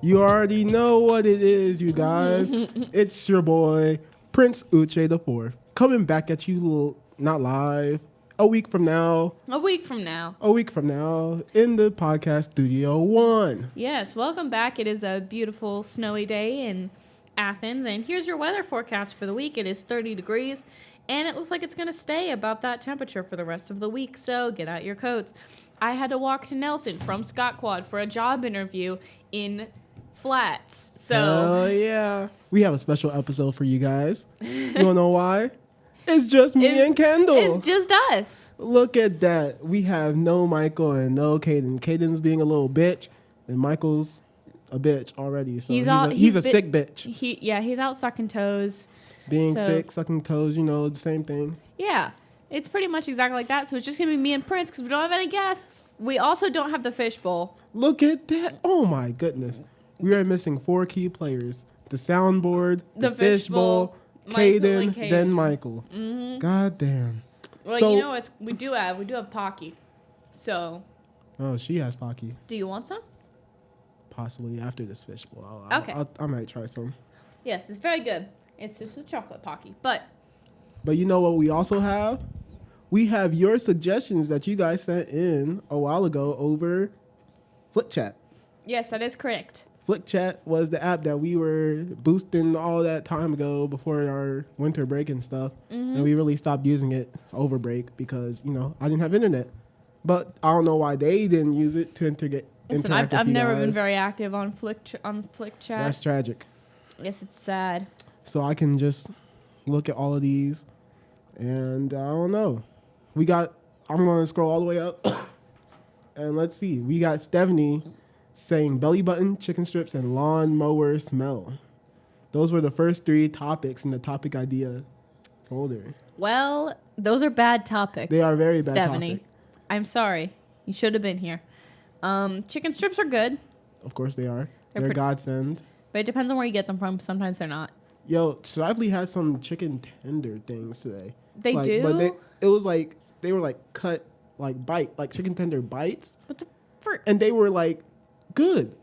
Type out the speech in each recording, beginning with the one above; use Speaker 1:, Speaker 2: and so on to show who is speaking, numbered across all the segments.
Speaker 1: You already know what it is, you guys. It's your boy, Prince Uche the Fourth, coming back at you, not live, a week from now.
Speaker 2: A week from now
Speaker 1: In the podcast studio 1.
Speaker 2: Yes, welcome back. It is a beautiful snowy day in Athens, and here's your weather forecast for the week. It is 30 degrees, and it looks like it's going to stay about that temperature for the rest of the week, so get out your coats. I had to walk to Nelson from Scott Quad for a job interview in Flats. So
Speaker 1: hell yeah. We have a special episode for you guys. You wanna know why? It's just me and Kendall.
Speaker 2: It's just us.
Speaker 1: Look at that. We have no Michael and no Caden. Caden's being a little bitch, and Michael's a bitch already. So he's a sick bitch.
Speaker 2: He's out sucking toes.
Speaker 1: Being sick, sucking toes, the same thing.
Speaker 2: Yeah. It's pretty much exactly like that. So it's just going to be me and Prince because we don't have any guests. We also don't have the Fishbowl.
Speaker 1: Look at that. Oh, my goodness. We are missing 4 key players. The soundboard, the Fishbowl, Caden, then Michael.
Speaker 2: Mm-hmm.
Speaker 1: God damn.
Speaker 2: Well, so, we do have Pocky. So.
Speaker 1: Oh, she has Pocky.
Speaker 2: Do you want some?
Speaker 1: Possibly after this Fishbowl.
Speaker 2: Okay.
Speaker 1: I might try some.
Speaker 2: Yes, it's very good. It's just a chocolate Pocky. But
Speaker 1: you know what we also have? We have your suggestions that you guys sent in a while ago over FlickChat.
Speaker 2: Yes, that is correct.
Speaker 1: FlickChat was the app that we were boosting all that time ago before our winter break and stuff. Mm-hmm. And we really stopped using it over break because, I didn't have internet. But I don't know why they didn't use it to interact with you guys.
Speaker 2: I've never been very active on FlickChat.
Speaker 1: That's tragic.
Speaker 2: Yes, it's sad.
Speaker 1: So I can just look at all of these. And I don't know. I'm going to scroll all the way up. And let's see. We got Stephanie saying belly button, chicken strips, and lawn mower smell. Those were the first 3 topics in the topic idea folder.
Speaker 2: Well, those are bad topics.
Speaker 1: They are very bad
Speaker 2: Stephanie.
Speaker 1: topic.
Speaker 2: I'm sorry. You should have been here. Chicken strips are good.
Speaker 1: Of course they are. They're godsend.
Speaker 2: But it depends on where you get them from. Sometimes they're not.
Speaker 1: Yo, Shively had some chicken tender things today.
Speaker 2: They do?
Speaker 1: But it was like, they were like cut, like chicken tender bites.
Speaker 2: What the frick?
Speaker 1: And they were like good.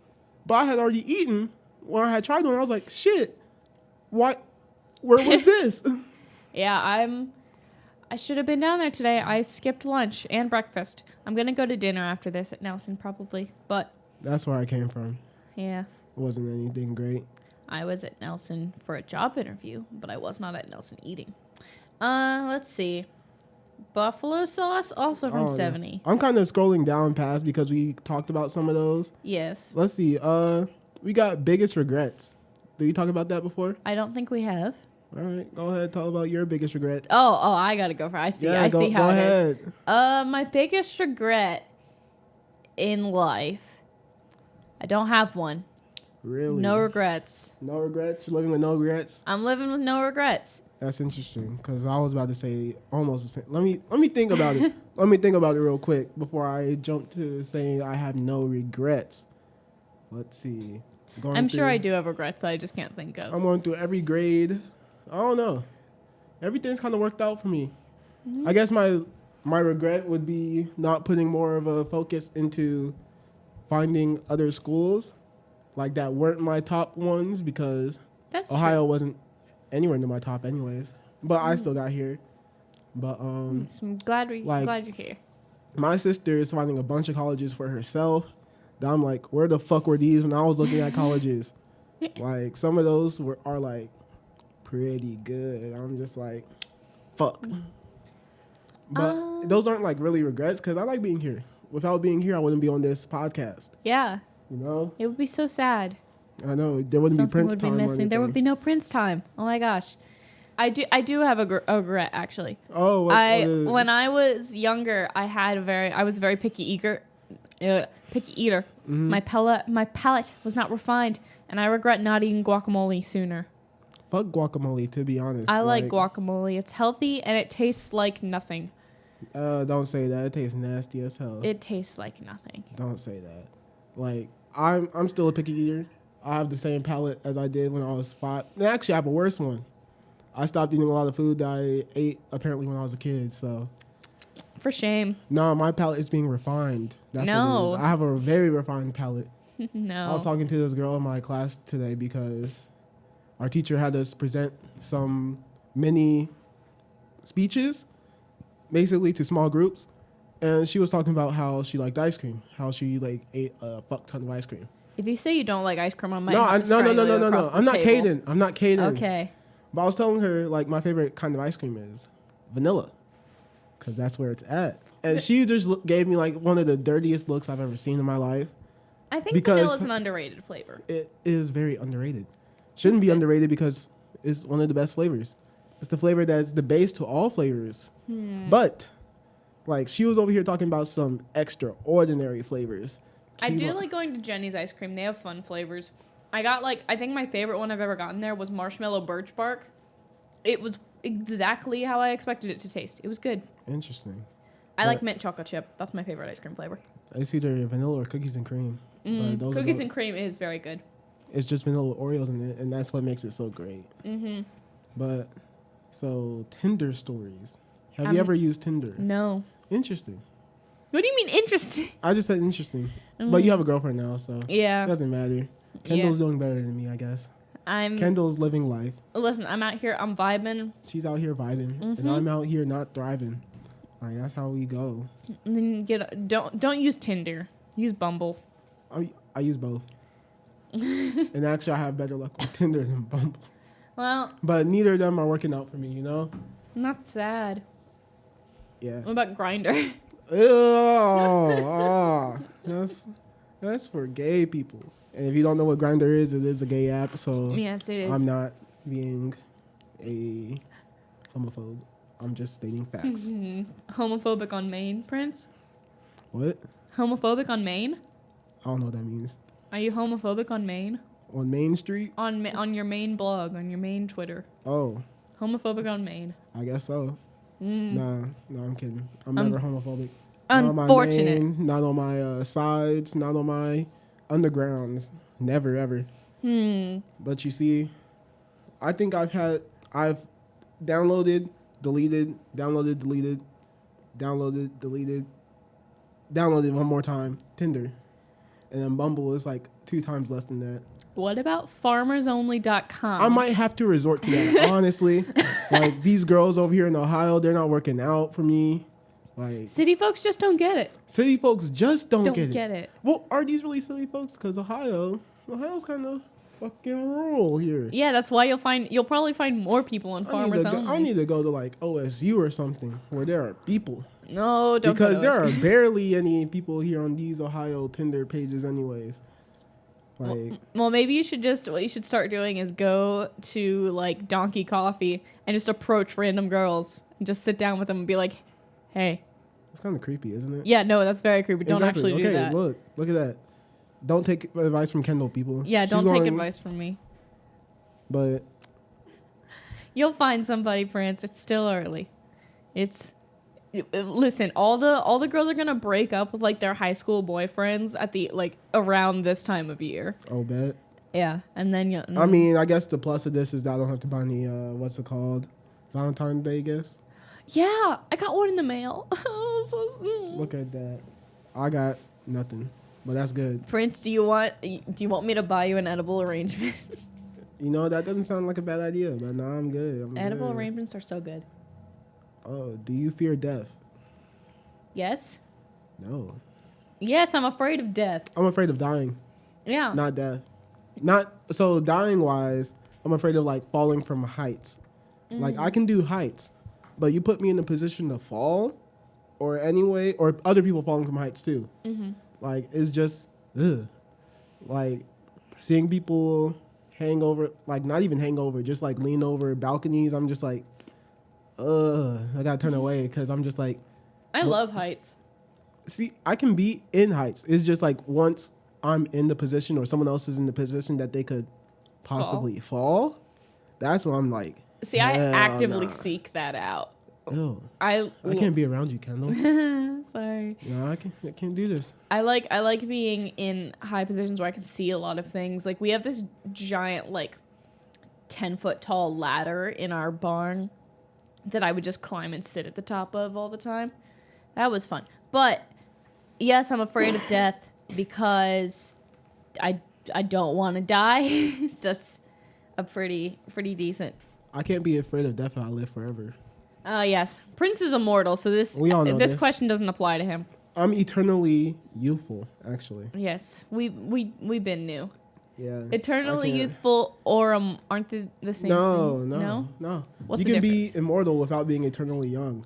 Speaker 1: But I had already eaten when I had tried one. I was like, shit, what? Where was this?
Speaker 2: Yeah, I should have been down there today. I skipped lunch and breakfast. I'm going to go to dinner after this at Nelson probably. But
Speaker 1: that's where I came from.
Speaker 2: Yeah.
Speaker 1: It wasn't anything great.
Speaker 2: I was at Nelson for a job interview, but I was not at Nelson eating. Let's see. Buffalo sauce, also from Stephanie.
Speaker 1: I'm kind of scrolling down past because we talked about some of those.
Speaker 2: Yes.
Speaker 1: Let's see. We got biggest regrets. Did we talk about that before?
Speaker 2: I don't think we have.
Speaker 1: All right, go ahead. Talk about your biggest regret.
Speaker 2: Oh, I gotta go for it. I see how it is. My biggest regret in life. I don't have one.
Speaker 1: Really?
Speaker 2: No regrets.
Speaker 1: No regrets? You're living with no regrets?
Speaker 2: I'm living with no regrets.
Speaker 1: That's interesting because I was about to say almost the same. Let me think about it. Let me think about it real quick before I jump to saying I have no regrets. Let's see.
Speaker 2: I'm sure I do have regrets I just can't think of.
Speaker 1: I'm going through every grade. I don't know. Everything's kind of worked out for me. Mm-hmm. I guess my regret would be not putting more of a focus into finding other schools like that weren't my top ones because Ohio wasn't anywhere near my top anyways. But I still got here. But
Speaker 2: I'm glad you're here.
Speaker 1: My sister is finding a bunch of colleges for herself. That I'm like, where the fuck were these when I was looking at colleges? Like some of those are like pretty good. I'm just like, fuck. But those aren't like really regrets because I like being here. Without being here, I wouldn't be on this podcast.
Speaker 2: Yeah.
Speaker 1: It
Speaker 2: would be so sad.
Speaker 1: I know. There wouldn't be Prince time.
Speaker 2: There would be no Prince time. Oh my gosh. I do have a regret actually.
Speaker 1: Oh,
Speaker 2: when I was younger, I was a very picky eater. Mm-hmm. My palate was not refined, and I regret not eating guacamole sooner.
Speaker 1: Fuck guacamole, to be honest.
Speaker 2: I like guacamole. It's healthy and it tastes like nothing.
Speaker 1: Don't say that. It tastes nasty as hell.
Speaker 2: It tastes like nothing.
Speaker 1: Don't say that. Like I'm still a picky eater. I have the same palate as I did when I was 5. And actually, I have a worse one. I stopped eating a lot of food that I ate apparently when I was a kid. So
Speaker 2: For shame.
Speaker 1: No, my palate is being refined. That's what it is. I have a very refined palate.
Speaker 2: No.
Speaker 1: I was talking to this girl in my class today because our teacher had us present some mini speeches, basically to small groups. And she was talking about how she liked ice cream, how she like ate a fuck ton of ice cream.
Speaker 2: If you say you don't like ice cream, I might
Speaker 1: No. I'm not
Speaker 2: kidding.
Speaker 1: kidding.
Speaker 2: Okay.
Speaker 1: But I was telling her like my favorite kind of ice cream is vanilla, because that's where it's at. And she just gave me like one of the dirtiest looks I've ever seen in my life.
Speaker 2: I think vanilla is an underrated flavor.
Speaker 1: It is very underrated. Shouldn't be underrated because it's one of the best flavors. It's the flavor that's the base to all flavors. But like she was over here talking about some extraordinary flavors.
Speaker 2: I do like going to Jenny's ice cream. They have fun flavors. I think my favorite one I've ever gotten there was marshmallow birch bark. It was exactly how I expected it to taste. It was good.
Speaker 1: Interesting.
Speaker 2: I like mint chocolate chip. That's my favorite ice cream flavor.
Speaker 1: It's either vanilla or cookies and cream.
Speaker 2: Cookies and cream is very good.
Speaker 1: It's just vanilla Oreos in it, and that's what makes it so great. But, so, Tinder stories. Have you ever used Tinder?
Speaker 2: No.
Speaker 1: Interesting.
Speaker 2: What do you mean interesting?
Speaker 1: I just said interesting. But you have a girlfriend now, so
Speaker 2: yeah,
Speaker 1: it doesn't matter. Kendall's doing better than me, I guess. Kendall's living life.
Speaker 2: Listen, I'm out here. I'm vibing.
Speaker 1: She's out here vibing, and I'm out here not thriving. Like that's how we go.
Speaker 2: And then don't use Tinder. Use Bumble.
Speaker 1: I use both. And actually, I have better luck with Tinder than Bumble.
Speaker 2: Well,
Speaker 1: but neither of them are working out for me, you know.
Speaker 2: Not sad.
Speaker 1: Yeah.
Speaker 2: What about Grindr?
Speaker 1: That's for gay people. And if you don't know what Grindr is, it is a gay app. So
Speaker 2: yes, it is.
Speaker 1: I'm not being a homophobe. I'm just stating facts.
Speaker 2: Homophobic on Maine, Prince?
Speaker 1: What?
Speaker 2: Homophobic on Maine?
Speaker 1: I don't know what that means.
Speaker 2: Are you homophobic on Maine?
Speaker 1: On Main Street?
Speaker 2: On your main blog, on your main Twitter.
Speaker 1: Oh.
Speaker 2: Homophobic on Maine.
Speaker 1: I guess so. No, I'm kidding. I'm never homophobic.
Speaker 2: Unfortunate.
Speaker 1: Not on my main, not on my sides, not on my undergrounds. Never, ever. But you see, I think I've downloaded, deleted, downloaded, deleted, downloaded, deleted, downloaded one more time, Tinder. And then Bumble is like 2 times less than that.
Speaker 2: What about farmersonly.com?
Speaker 1: I might have to resort to that, honestly. Like, these girls over here in Ohio, they're not working out for me. Like,
Speaker 2: city folks just don't get it.
Speaker 1: City folks just don't get
Speaker 2: it.
Speaker 1: Well, are these really city folks? Because Ohio's kind of fucking rural here.
Speaker 2: Yeah, that's why you'll probably find more people on Farmers Only.
Speaker 1: I need to go to like OSU or something where there are people.
Speaker 2: No, don't.
Speaker 1: Because there are barely any people here on these Ohio Tinder pages, anyways. Like,
Speaker 2: well, maybe what you should start doing is go to like Donkey Coffee and just approach random girls and just sit down with them and be like, "Hey."
Speaker 1: It's kind of creepy, isn't it?
Speaker 2: Yeah, no, that's very creepy. Don't actually do that.
Speaker 1: Okay, look at that. Don't take advice from Kendall, people.
Speaker 2: Yeah, don't take advice from me.
Speaker 1: But
Speaker 2: you'll find somebody, Prince. It's still early. Listen, all the girls are gonna break up with like their high school boyfriends at the around this time of year.
Speaker 1: Oh, bet.
Speaker 2: Yeah, and then
Speaker 1: I mean, I guess the plus of this is that I don't have to buy any what's it called, Valentine's Day gifts.
Speaker 2: Yeah, I got one in the mail.
Speaker 1: Look at that. I got nothing, but that's good.
Speaker 2: Prince, do you want me to buy you an edible arrangement?
Speaker 1: You know, that doesn't sound like a bad idea, but no, I'm good.
Speaker 2: Edible arrangements are so good.
Speaker 1: Oh, do you fear death?
Speaker 2: Yes.
Speaker 1: No.
Speaker 2: Yes, I'm afraid of death.
Speaker 1: I'm afraid of dying.
Speaker 2: Yeah.
Speaker 1: Not death. Not so dying wise, I'm afraid of like falling from heights. Like I can do heights, but you put me in a position to fall, or other people falling from heights too. Like it's just, like seeing people hang over, like not even hang over, just like lean over balconies. I'm just like, I gotta turn away because I'm just like.
Speaker 2: I love heights.
Speaker 1: See, I can be in heights. It's just like once I'm in the position or someone else is in the position that they could possibly fall, that's when I'm like.
Speaker 2: See, I actively seek that out.
Speaker 1: Ew. I can't be around you, Kendall.
Speaker 2: Sorry.
Speaker 1: No, I can't do this.
Speaker 2: I like being in high positions where I can see a lot of things. Like we have this giant 10-foot tall ladder in our barn that I would just climb and sit at the top of all the time. That was fun. But yes, I'm afraid of death because I don't want to die. That's a pretty decent.
Speaker 1: I can't be afraid of death if I live forever.
Speaker 2: Oh yes, Prince is immortal, so
Speaker 1: We all know
Speaker 2: this
Speaker 1: this.
Speaker 2: question doesn't apply to him.
Speaker 1: I'm eternally youthful, actually.
Speaker 2: Yes, we've been new.
Speaker 1: Yeah.
Speaker 2: Eternally
Speaker 1: I can't-
Speaker 2: youthful or aren't they the same thing?
Speaker 1: No.
Speaker 2: What's
Speaker 1: You
Speaker 2: the
Speaker 1: can
Speaker 2: difference?
Speaker 1: be immortal without being eternally young.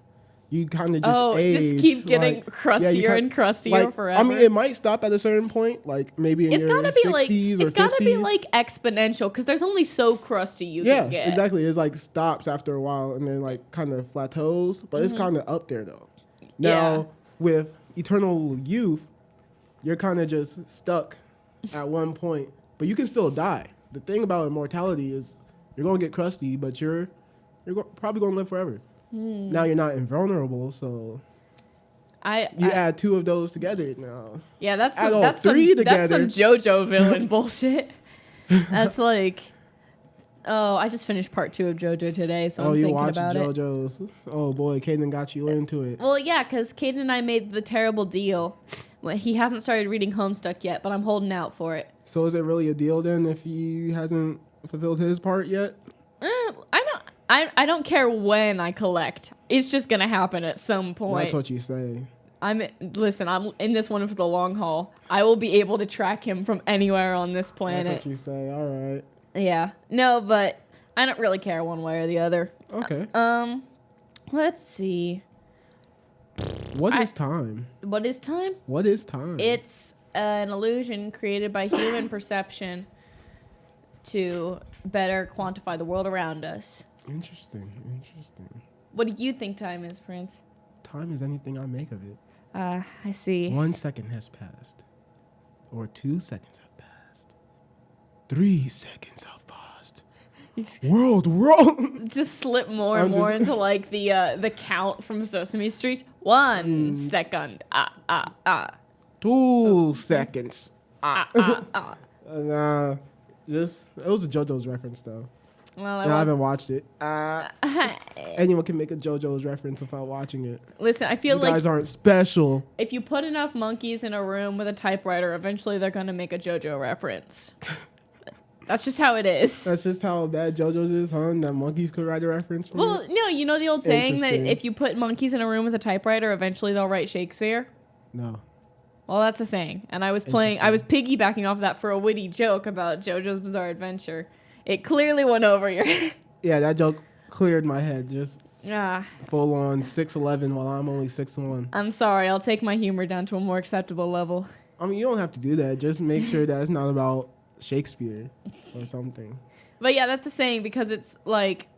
Speaker 1: You kind of just age.
Speaker 2: just keep getting
Speaker 1: like,
Speaker 2: crustier and crustier
Speaker 1: like,
Speaker 2: forever.
Speaker 1: I mean, it might stop at a certain point, like maybe in
Speaker 2: it's
Speaker 1: your
Speaker 2: gotta be
Speaker 1: 60s
Speaker 2: like
Speaker 1: or 50s.
Speaker 2: it's gotta be like exponential because there's only so crusty you
Speaker 1: Yeah,
Speaker 2: can get.
Speaker 1: exactly. It's like stops after a while and then like kind of plateaus, but it's kind of up there though. Now,
Speaker 2: Yeah.
Speaker 1: with eternal youth, you're kind of just stuck at one point, but you can still die. The thing about immortality is you're going to get crusty, but you're probably going to live forever. Now you're not invulnerable, so you add two of those together now.
Speaker 2: Yeah, that's
Speaker 1: Add
Speaker 2: some,
Speaker 1: all
Speaker 2: that's
Speaker 1: three
Speaker 2: some,
Speaker 1: together.
Speaker 2: that's some JoJo villain bullshit. That's like, oh, I just finished part 2 of JoJo today, so I'm
Speaker 1: you
Speaker 2: thinking
Speaker 1: watched
Speaker 2: about it.
Speaker 1: JoJo's. Oh boy, Kaden got you into it.
Speaker 2: Well, yeah, because Caden and I made the terrible deal. Well, he hasn't started reading Homestuck yet, but I'm holding out for it.
Speaker 1: So is it really a deal then if he hasn't fulfilled his part yet?
Speaker 2: I don't care when I collect. It's just gonna happen at some point.
Speaker 1: That's what you say.
Speaker 2: I'm in this one for the long haul. I will be able to track him from anywhere on this planet.
Speaker 1: That's what you say. All right.
Speaker 2: Yeah. No, but I don't really care one way or the other.
Speaker 1: Okay.
Speaker 2: Let's see.
Speaker 1: What is time?
Speaker 2: What is time?
Speaker 1: What is time?
Speaker 2: It's an illusion created by human perception to better quantify the world around us.
Speaker 1: Interesting.
Speaker 2: What do you think time is, Prince?
Speaker 1: Time is anything I make of it.
Speaker 2: I see.
Speaker 1: 1 second has passed. Or 2 seconds have passed. 3 seconds have passed. World wrong.
Speaker 2: Just slip more and more into like the count from Sesame Street. 1 second.
Speaker 1: 2 seconds.
Speaker 2: Ah.
Speaker 1: Just it was a JoJo's reference though.
Speaker 2: Well,
Speaker 1: And I haven't watched it. Anyone can make a JoJo's reference without watching it.
Speaker 2: Listen, I feel
Speaker 1: You
Speaker 2: like
Speaker 1: guys aren't special.
Speaker 2: if you put enough monkeys in a room with a typewriter, eventually they're gonna make a JoJo reference. That's just how it is.
Speaker 1: That's just how bad JoJo's is, huh? That monkeys could write a reference for
Speaker 2: Well,
Speaker 1: it?
Speaker 2: no, you know the old saying that
Speaker 1: Interesting.
Speaker 2: if you put monkeys in a room with a typewriter, eventually they'll write Shakespeare?
Speaker 1: No.
Speaker 2: Well, that's a saying. And I was piggybacking off that for a witty joke about JoJo's Bizarre Adventure. It clearly went over your head.
Speaker 1: Yeah, that joke cleared my head. Just
Speaker 2: Ah,
Speaker 1: full on 6'11" while I'm only 6'1".
Speaker 2: I'm sorry. I'll take my humor down to a more acceptable level.
Speaker 1: I mean, you don't have to do that. Just make sure that it's not about Shakespeare or something.
Speaker 2: But yeah, that's a saying because it's like,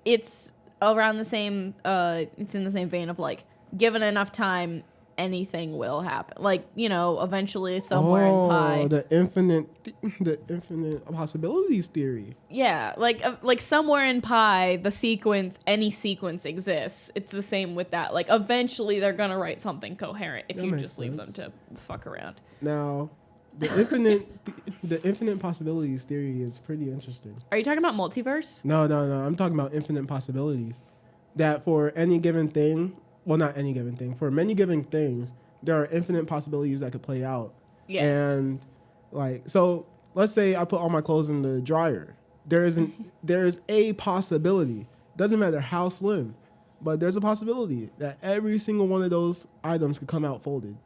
Speaker 2: it's around the same, it's in the same vein of like, given enough time, anything will happen. Like, you know, eventually somewhere in Pi.
Speaker 1: the infinite possibilities theory.
Speaker 2: Yeah, like somewhere in Pi, the sequence, any sequence exists. It's the same with that. Like, eventually they're gonna write something coherent if
Speaker 1: That
Speaker 2: you
Speaker 1: makes
Speaker 2: just leave them
Speaker 1: sense.
Speaker 2: to fuck around.
Speaker 1: Now, the infinite possibilities theory is pretty interesting.
Speaker 2: Are you talking about multiverse?
Speaker 1: No. I'm talking about infinite possibilities. That for any given thing, well, not any given thing, for many given things, there are infinite possibilities that could play out.
Speaker 2: Yes.
Speaker 1: And like, so let's say I put all my clothes in the dryer. There is a possibility. Doesn't matter how slim, but there's a possibility that every single one of those items could come out folded.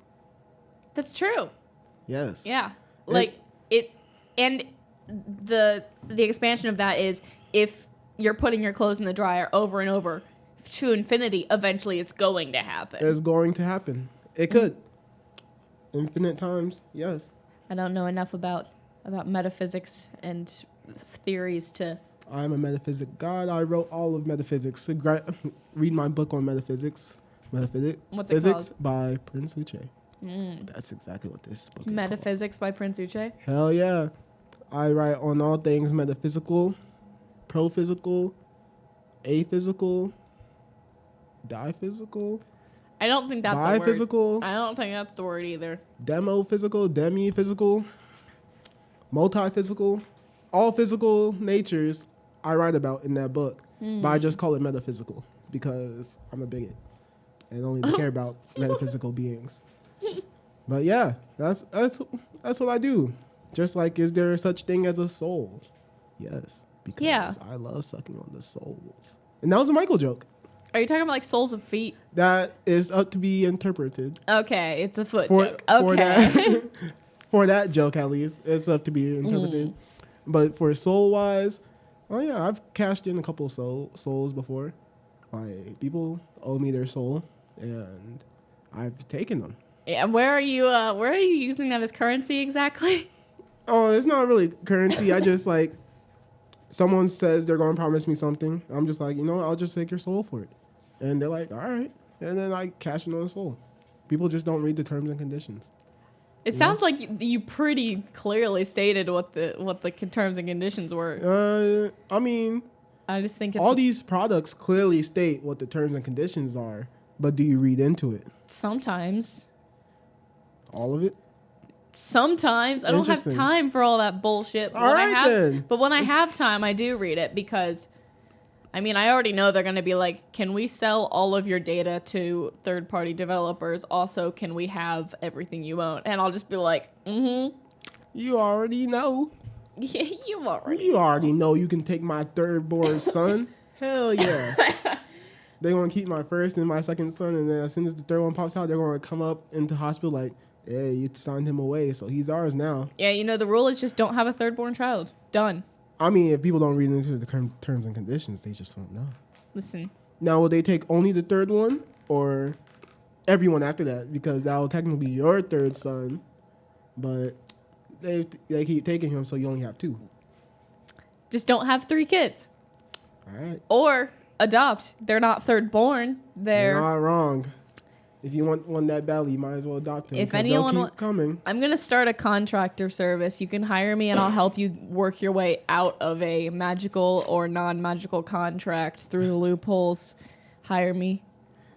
Speaker 2: That's true.
Speaker 1: Yes.
Speaker 2: Yeah. Like and the expansion of that is if you're putting your clothes in the dryer over and over to infinity, eventually it's going to happen.
Speaker 1: It's going to happen. It could. Infinite times, yes.
Speaker 2: I don't know enough about metaphysics and theories to.
Speaker 1: I'm a metaphysic god. I wrote all of metaphysics. Read my book on metaphysics.
Speaker 2: What's it
Speaker 1: Physics
Speaker 2: called?
Speaker 1: by Prince Uche. That's exactly what this book is
Speaker 2: Metaphysics by Prince Uche.
Speaker 1: called. Hell yeah. I write on all things metaphysical, prophysical, aphysical, diphysical,
Speaker 2: I don't think that's a word.
Speaker 1: biphysical,
Speaker 2: I don't think that's the word either.
Speaker 1: demophysical, demiphysical, multiphysical, all physical natures I write about in that book. But I just call it metaphysical because I'm a bigot and only care about metaphysical beings. But yeah, that's what I do. Just like, is there such thing as a soul? Yes, because
Speaker 2: Yeah.
Speaker 1: I love sucking on the souls. And that was a Michael joke.
Speaker 2: Are you talking about like soles of feet?
Speaker 1: That is up to be interpreted.
Speaker 2: Okay, it's a foot
Speaker 1: For-
Speaker 2: joke.
Speaker 1: for
Speaker 2: Okay.
Speaker 1: that- For that joke, at least, it's up to be interpreted. But for soul-wise, oh yeah, I've cashed in a couple of souls before. Like, people owe me their soul, and I've taken them.
Speaker 2: Yeah, where are you using that as currency exactly?
Speaker 1: Oh, it's not really currency. I just, like, someone says they're going to promise me something. I'm just like, I'll just take your soul for it. And they're like, all right. And then I cash in on the soul. People just don't read the terms and conditions.
Speaker 2: It sounds like you pretty clearly stated what the terms and conditions were.
Speaker 1: I mean,
Speaker 2: I just think it's
Speaker 1: all these products clearly state what the terms and conditions are, but do you read into it?
Speaker 2: sometimes.
Speaker 1: All of it?
Speaker 2: Sometimes I don't have
Speaker 1: Interesting.
Speaker 2: time for all that bullshit. But
Speaker 1: All
Speaker 2: when
Speaker 1: right,
Speaker 2: I have,
Speaker 1: then.
Speaker 2: But when I have time, I do read it because, I mean, I already know they're going to be like, can we sell all of your data to third-party developers? Also, can we have everything you own? And I'll just be like,
Speaker 1: You already know.
Speaker 2: yeah, you already.
Speaker 1: You already know you can take my third born son. Hell yeah. They're going to keep my first and my second son, and then as soon as the third one pops out, they're going to come up into hospital like, hey, you signed him away, so he's ours now.
Speaker 2: Yeah, the rule is just don't have a third-born child. Done.
Speaker 1: I mean, if people don't read into the terms and conditions, they just don't know.
Speaker 2: Listen.
Speaker 1: Now, will they take only the third one or everyone after that? Because that will technically be your third son, but they keep taking him, so you only have two.
Speaker 2: Just don't have 3 kids.
Speaker 1: All right.
Speaker 2: Or adopt. They're not third-born.
Speaker 1: You're not wrong. If you want one that badly, you might as well adopt him.
Speaker 2: If
Speaker 1: 'cause
Speaker 2: anyone
Speaker 1: they'll keep coming.
Speaker 2: I'm going to start a contractor service. You can hire me and I'll help you work your way out of a magical or non-magical contract through the loopholes. Hire me.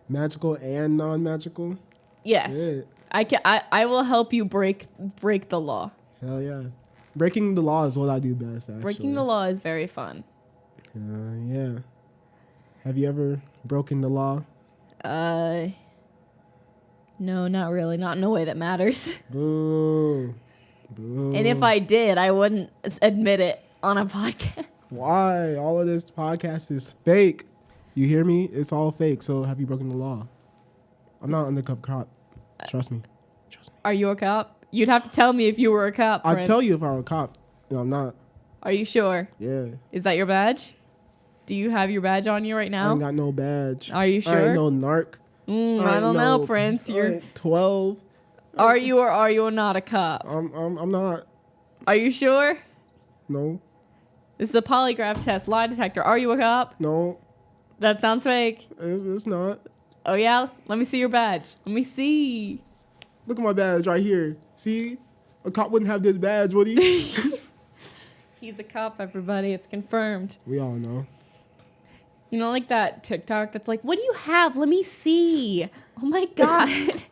Speaker 1: Magical and non-magical?
Speaker 2: Yes.
Speaker 1: Shit.
Speaker 2: I will help you break the law.
Speaker 1: Hell yeah. Breaking the law is what I do best, actually.
Speaker 2: Breaking the law is very fun.
Speaker 1: Yeah. Have you ever broken the law?
Speaker 2: No, not really. Not in a way that matters.
Speaker 1: Boo. Boo.
Speaker 2: And if I did, I wouldn't admit it on a podcast.
Speaker 1: Why? All of this podcast is fake. You hear me? It's all fake. So have you broken the law? I'm not an undercover cop. Trust me.
Speaker 2: Are you a cop? You'd have to tell me if you were a cop, Prince.
Speaker 1: I'd tell you if I were a cop. No, I'm not.
Speaker 2: Are you sure?
Speaker 1: Yeah.
Speaker 2: Is that your badge? Do you have your badge on you right
Speaker 1: I
Speaker 2: now?
Speaker 1: ain't got no badge.
Speaker 2: Are you
Speaker 1: I
Speaker 2: sure?
Speaker 1: ain't no narc.
Speaker 2: I don't know, Prince.
Speaker 1: I
Speaker 2: You're.
Speaker 1: ain't 12.
Speaker 2: Are you or are you not a cop?
Speaker 1: I'm not.
Speaker 2: Are you sure?
Speaker 1: No.
Speaker 2: This is a polygraph test, lie detector. Are you a cop?
Speaker 1: No.
Speaker 2: That sounds fake.
Speaker 1: It's not.
Speaker 2: Oh yeah? Let me see your badge. Let me see.
Speaker 1: Look at my badge right here. See? A cop wouldn't have this badge, would he?
Speaker 2: He's a cop, everybody. It's confirmed.
Speaker 1: We all know.
Speaker 2: You know, like that TikTok that's like, what do you have? Let me see. Oh my God.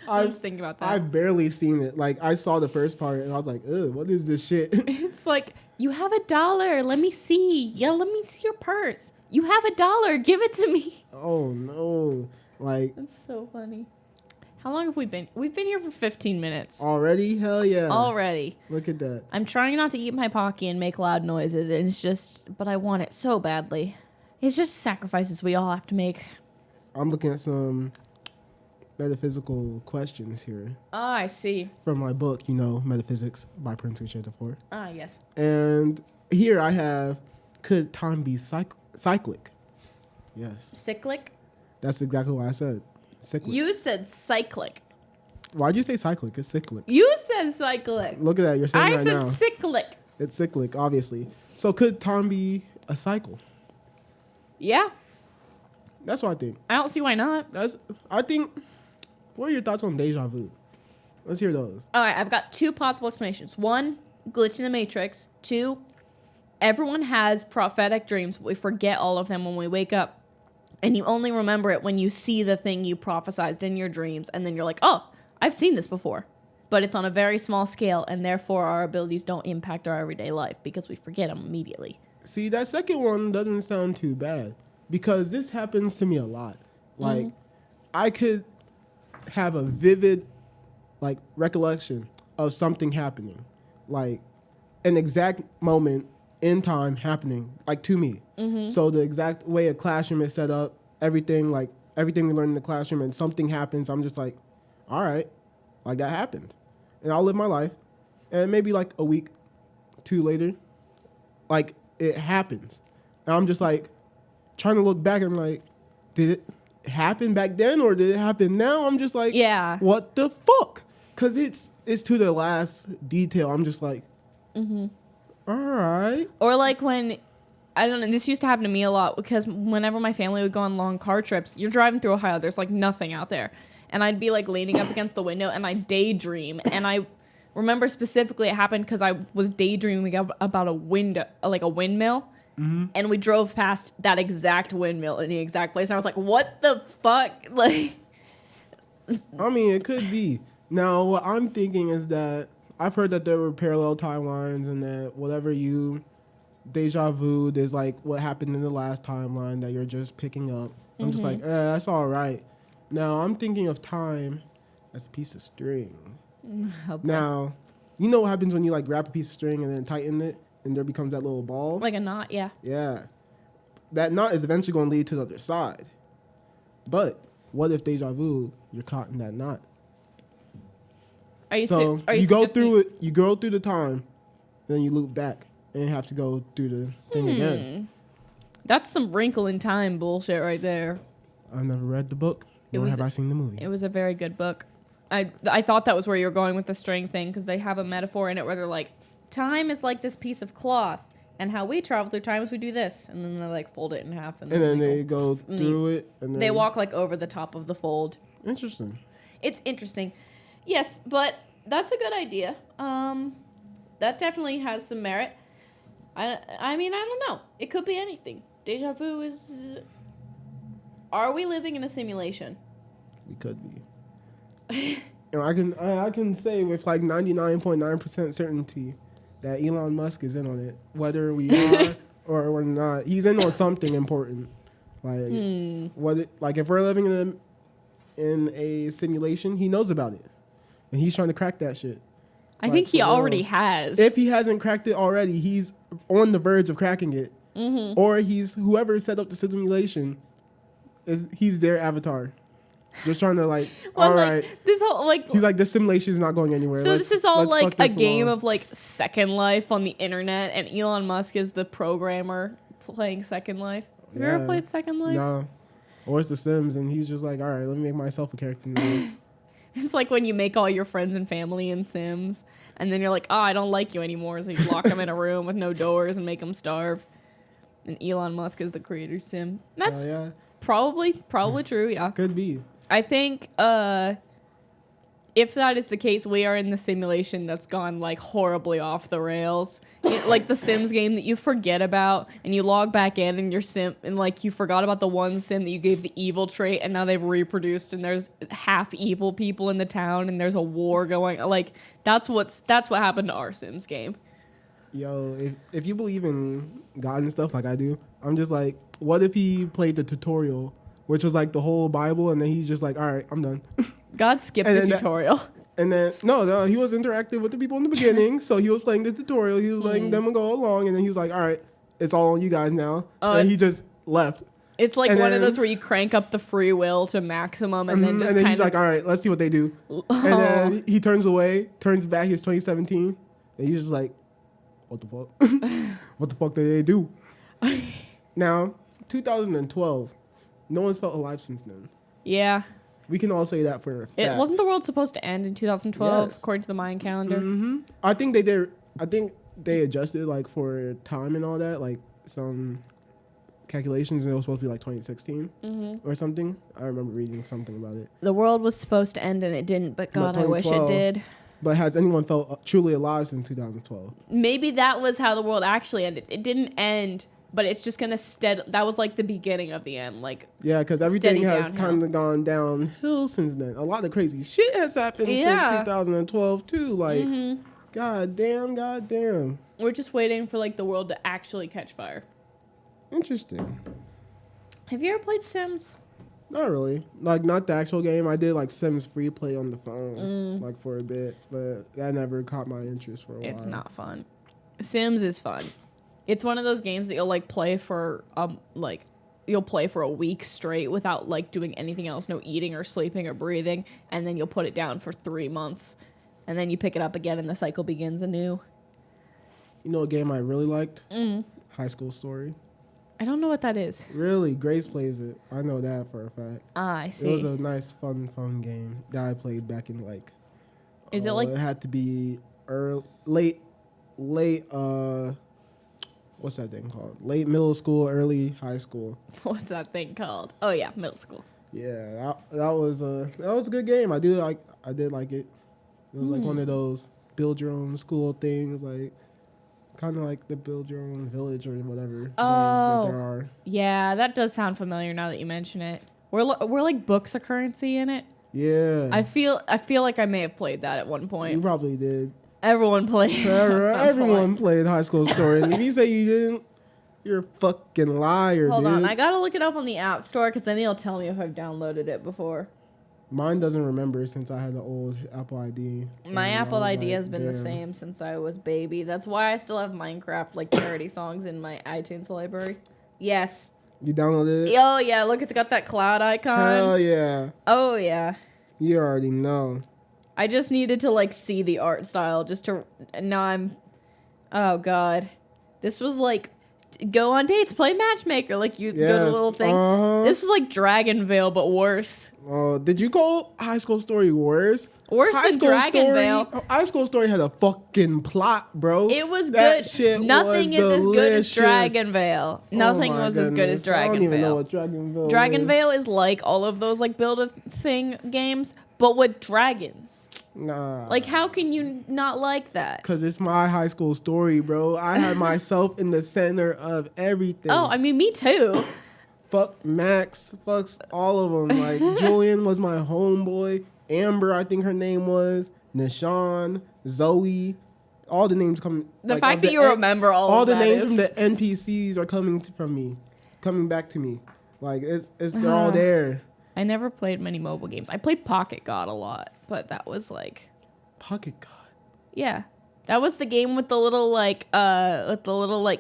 Speaker 2: I was thinking about that.
Speaker 1: I've barely seen it. Like, I saw the first part and I was like, ugh, what is this shit?
Speaker 2: It's like, you have $1. Let me see. Yeah, let me see your purse. You have $1. Give it to me.
Speaker 1: Oh, no. Like,
Speaker 2: That's so funny. How long have we been? We've been here for 15 minutes.
Speaker 1: already? Hell yeah.
Speaker 2: Already.
Speaker 1: Look at that.
Speaker 2: I'm trying not to eat my Pocky and make loud noises. And it's just, but I want it so badly. It's just sacrifices we all have to make.
Speaker 1: I'm looking at some metaphysical questions here
Speaker 2: Ah, I see.
Speaker 1: from my book, Metaphysics by Prince and 4.
Speaker 2: Ah, yes.
Speaker 1: And here I have, could time be cyclic? Yes.
Speaker 2: Cyclic?
Speaker 1: That's exactly what I said. Cyclic.
Speaker 2: You said cyclic.
Speaker 1: Why'd you say cyclic? It's cyclic.
Speaker 2: You said cyclic.
Speaker 1: Look at that. You're saying
Speaker 2: I
Speaker 1: right
Speaker 2: said
Speaker 1: now.
Speaker 2: cyclic.
Speaker 1: It's cyclic, obviously. So could time be a cycle?
Speaker 2: Yeah.
Speaker 1: That's what I think.
Speaker 2: I don't see why not.
Speaker 1: I think, what are your thoughts on deja vu? Let's hear those.
Speaker 2: All right, I've got 2 possible explanations. 1, glitch in the matrix. 2, everyone has prophetic dreams, but we forget all of them when we wake up. And you only remember it when you see the thing you prophesized in your dreams. And then you're like, oh, I've seen this before. But it's on a very small scale, and therefore our abilities don't impact our everyday life because we forget them immediately.
Speaker 1: See, that second one doesn't sound too bad because this happens to me a lot. Like, I could have a vivid, recollection of something happening, like an exact moment in time happening, like to me.
Speaker 2: Mm-hmm.
Speaker 1: So the exact way a classroom is set up, everything we learn in the classroom, and something happens, I'm just like, all right, like that happened. And I'll live my life. And maybe like a week, 2 later, like it happens. And I'm just like trying to look back and I'm like, did it happen back then or did it happen now? I'm just like,
Speaker 2: Yeah.
Speaker 1: what the fuck? Because it's to the last detail. I'm just like,
Speaker 2: Mm-hmm.
Speaker 1: all right.
Speaker 2: Or like when, I don't know, this used to happen to me a lot because whenever my family would go on long car trips, you're driving through Ohio, there's like nothing out there. And I'd be like leaning up against the window and I'd daydream. And I remember specifically it happened because I was daydreaming about a window, like a windmill.
Speaker 1: Mm-hmm.
Speaker 2: And we drove past that exact windmill in the exact place. And I was like, what the fuck? Like,
Speaker 1: I mean, it could be. Now, what I'm thinking is that I've heard that there were parallel timelines and that whatever you deja vu, there's like what happened in the last timeline that you're just picking up. I'm just like, that's all right. Now, I'm thinking of time as a piece of string.
Speaker 2: okay.
Speaker 1: Now, you know what happens when you like wrap a piece of string and then tighten it and there becomes that little ball?
Speaker 2: Like a knot, yeah.
Speaker 1: Yeah. That knot is eventually going to lead to the other side. But what if deja vu, you're caught in that knot?
Speaker 2: Are you
Speaker 1: So you go through it, you go through the time, and then you loop back and you have to go through the thing again.
Speaker 2: That's some wrinkle in time bullshit right there.
Speaker 1: I've never read the book, nor have I seen the movie.
Speaker 2: It was a very good book. I thought that was where you were going with the string thing because they have a metaphor in it where they're like, time is like this piece of cloth, and how we travel through time is we do this, and then they like fold it in half, and then
Speaker 1: they go through it, and then
Speaker 2: they walk like over the top of the fold.
Speaker 1: Interesting.
Speaker 2: It's interesting, yes, but that's a good idea. That definitely has some merit. I mean, I don't know. It could be anything. Deja vu is. Are we living in a simulation?
Speaker 1: We could be. And I can say with like 99.9% certainty that Elon Musk is in on it, whether we are or we're not. He's in on something important. Like if we're living in a simulation, he knows about it, and he's trying to crack that shit.
Speaker 2: I think he already has.
Speaker 1: If he hasn't cracked it already, he's on the verge of cracking it, or whoever set up the simulation he's their avatar. Just trying to like,
Speaker 2: well,
Speaker 1: all
Speaker 2: like,
Speaker 1: right.
Speaker 2: This whole like.
Speaker 1: He's like, this simulation is not going anywhere.
Speaker 2: So this is all like a game of like Second Life on the internet, and Elon Musk is the programmer playing Second Life. Have you ever played Second Life?
Speaker 1: No. Or it's The Sims, and he's just like, all right, let me make myself a character now.
Speaker 2: It's like when you make all your friends and family in Sims, and then you're like, oh, I don't like you anymore, so you lock them in a room with no doors and make them starve. And Elon Musk is the creator Sim. That's probably true, yeah.
Speaker 1: Could be.
Speaker 2: I think if that is the case, we are in the simulation that's gone like horribly off the rails. Like the Sims game that you forget about, and you log back in and your sim, and like you forgot about the one sim that you gave the evil trait, and now they've reproduced, and there's half evil people in the town, and there's a war going. Like that's what happened to our Sims game.
Speaker 1: Yo, if you believe in God and stuff like I do, I'm just like, what if he played the tutorial, which was like the whole Bible, and then he's just like, all right, I'm done.
Speaker 2: God skipped the tutorial.
Speaker 1: And then, no, he was interactive with the people in the beginning, so he was playing the tutorial, he was letting them go along, and then he was like, all right, it's all on you guys now. And he just left.
Speaker 2: It's like one of those where you crank up the free will to maximum, and then just
Speaker 1: and then he's like, all right, let's see what they do. And then he turns away, turns back, it's 2017, and he's just like, what the fuck? What the fuck did they do? Now, 2012, no one's felt alive since then.
Speaker 2: Yeah.
Speaker 1: We can all say that for a fact.
Speaker 2: It wasn't the world supposed to end in 2012,
Speaker 1: Yes.
Speaker 2: according to the Mayan calendar.
Speaker 1: Mm-hmm. I think they did. I think they adjusted like for time and all that, like some calculations, and it was supposed to be like 2016 or something. I remember reading something about it.
Speaker 2: The world was supposed to end and it didn't, but God, I wish it did.
Speaker 1: But has anyone felt truly alive since 2012?
Speaker 2: Maybe that was how the world actually ended. It didn't end, but it's just gonna that was like the beginning of the end. Like
Speaker 1: yeah, because everything has kind of gone downhill since then. A lot of crazy shit has happened since 2012 too. Like, god damn.
Speaker 2: We're just waiting for like the world to actually catch fire.
Speaker 1: Interesting.
Speaker 2: Have you ever played Sims?
Speaker 1: Not really. Like, not the actual game. I did, like, Sims free play on the phone, like, for a bit. But that never caught my interest for a while.
Speaker 2: It's not fun. Sims is fun. It's one of those games that you'll, like, play for, you'll play for a week straight without, like, doing anything else. No eating or sleeping or breathing. And then you'll put it down for 3 months. And then you pick it up again and the cycle begins anew.
Speaker 1: You know a game I really liked? High School Story.
Speaker 2: I don't know what that is.
Speaker 1: Really? Grace plays it. I know that for a fact.
Speaker 2: Ah, I see.
Speaker 1: It was a nice, fun game that I played back in, like...
Speaker 2: Is it like...
Speaker 1: It had to be late, what's that thing called? Late middle school, early high school.
Speaker 2: What's that thing called? Oh, yeah, middle school.
Speaker 1: Yeah, that was a good game. I did like it. It was like one of those build your own school things, like... Kind of like the build your own village or whatever games that there are.
Speaker 2: Yeah, that does sound familiar now that you mention it. We're like books a currency in it.
Speaker 1: Yeah.
Speaker 2: I feel like I may have played that at one point.
Speaker 1: You probably did.
Speaker 2: Everyone played.
Speaker 1: Everyone played High School Story. And if you say you didn't, you're a fucking liar,
Speaker 2: Hold
Speaker 1: dude.
Speaker 2: on, I gotta look it up on the App Store because then it'll tell me if I've downloaded it before.
Speaker 1: Mine doesn't remember since I had the old Apple ID.
Speaker 2: My Apple ID has been the
Speaker 1: damn.
Speaker 2: same since I was baby. That's why I still have Minecraft like parody songs in my iTunes library. Yes.
Speaker 1: You downloaded it?
Speaker 2: Oh yeah, look, it's got that cloud icon.
Speaker 1: Hell yeah.
Speaker 2: Oh yeah.
Speaker 1: You already know.
Speaker 2: I just needed to like see the art style just to. Now I'm. Oh god, this was like. Go on dates, play matchmaker. Like you go to the little thing. This was like Dragon Veil, but worse.
Speaker 1: Did you call High School Story worse?
Speaker 2: Worse than Dragon Veil.
Speaker 1: High School Story had a fucking plot, bro.
Speaker 2: It was
Speaker 1: that
Speaker 2: good.
Speaker 1: Shit
Speaker 2: Nothing
Speaker 1: was
Speaker 2: is as good as
Speaker 1: delicious.
Speaker 2: Dragon Veil. Nothing was as good as Dragon
Speaker 1: I don't even
Speaker 2: Veil.
Speaker 1: know what Dragon Veil
Speaker 2: Dragon
Speaker 1: is.
Speaker 2: Veil is like all of those like build a thing games, but with dragons.
Speaker 1: Nah.
Speaker 2: Like, how can you not like that?
Speaker 1: Because it's my high school story, bro. I had myself in the center of everything.
Speaker 2: Oh, I mean, me too.
Speaker 1: Fuck Max. Fucks all of them. Like, Julian was my homeboy. Amber, I think her name was. Nishan. Zoe. All the names come.
Speaker 2: The fact that you remember all of
Speaker 1: the
Speaker 2: that
Speaker 1: names
Speaker 2: is...
Speaker 1: from the NPCs are coming back to me. Like, they're all there.
Speaker 2: I never played many mobile games. I played Pocket God a lot, but that was like...
Speaker 1: Pocket God?
Speaker 2: Yeah. That was the game with the little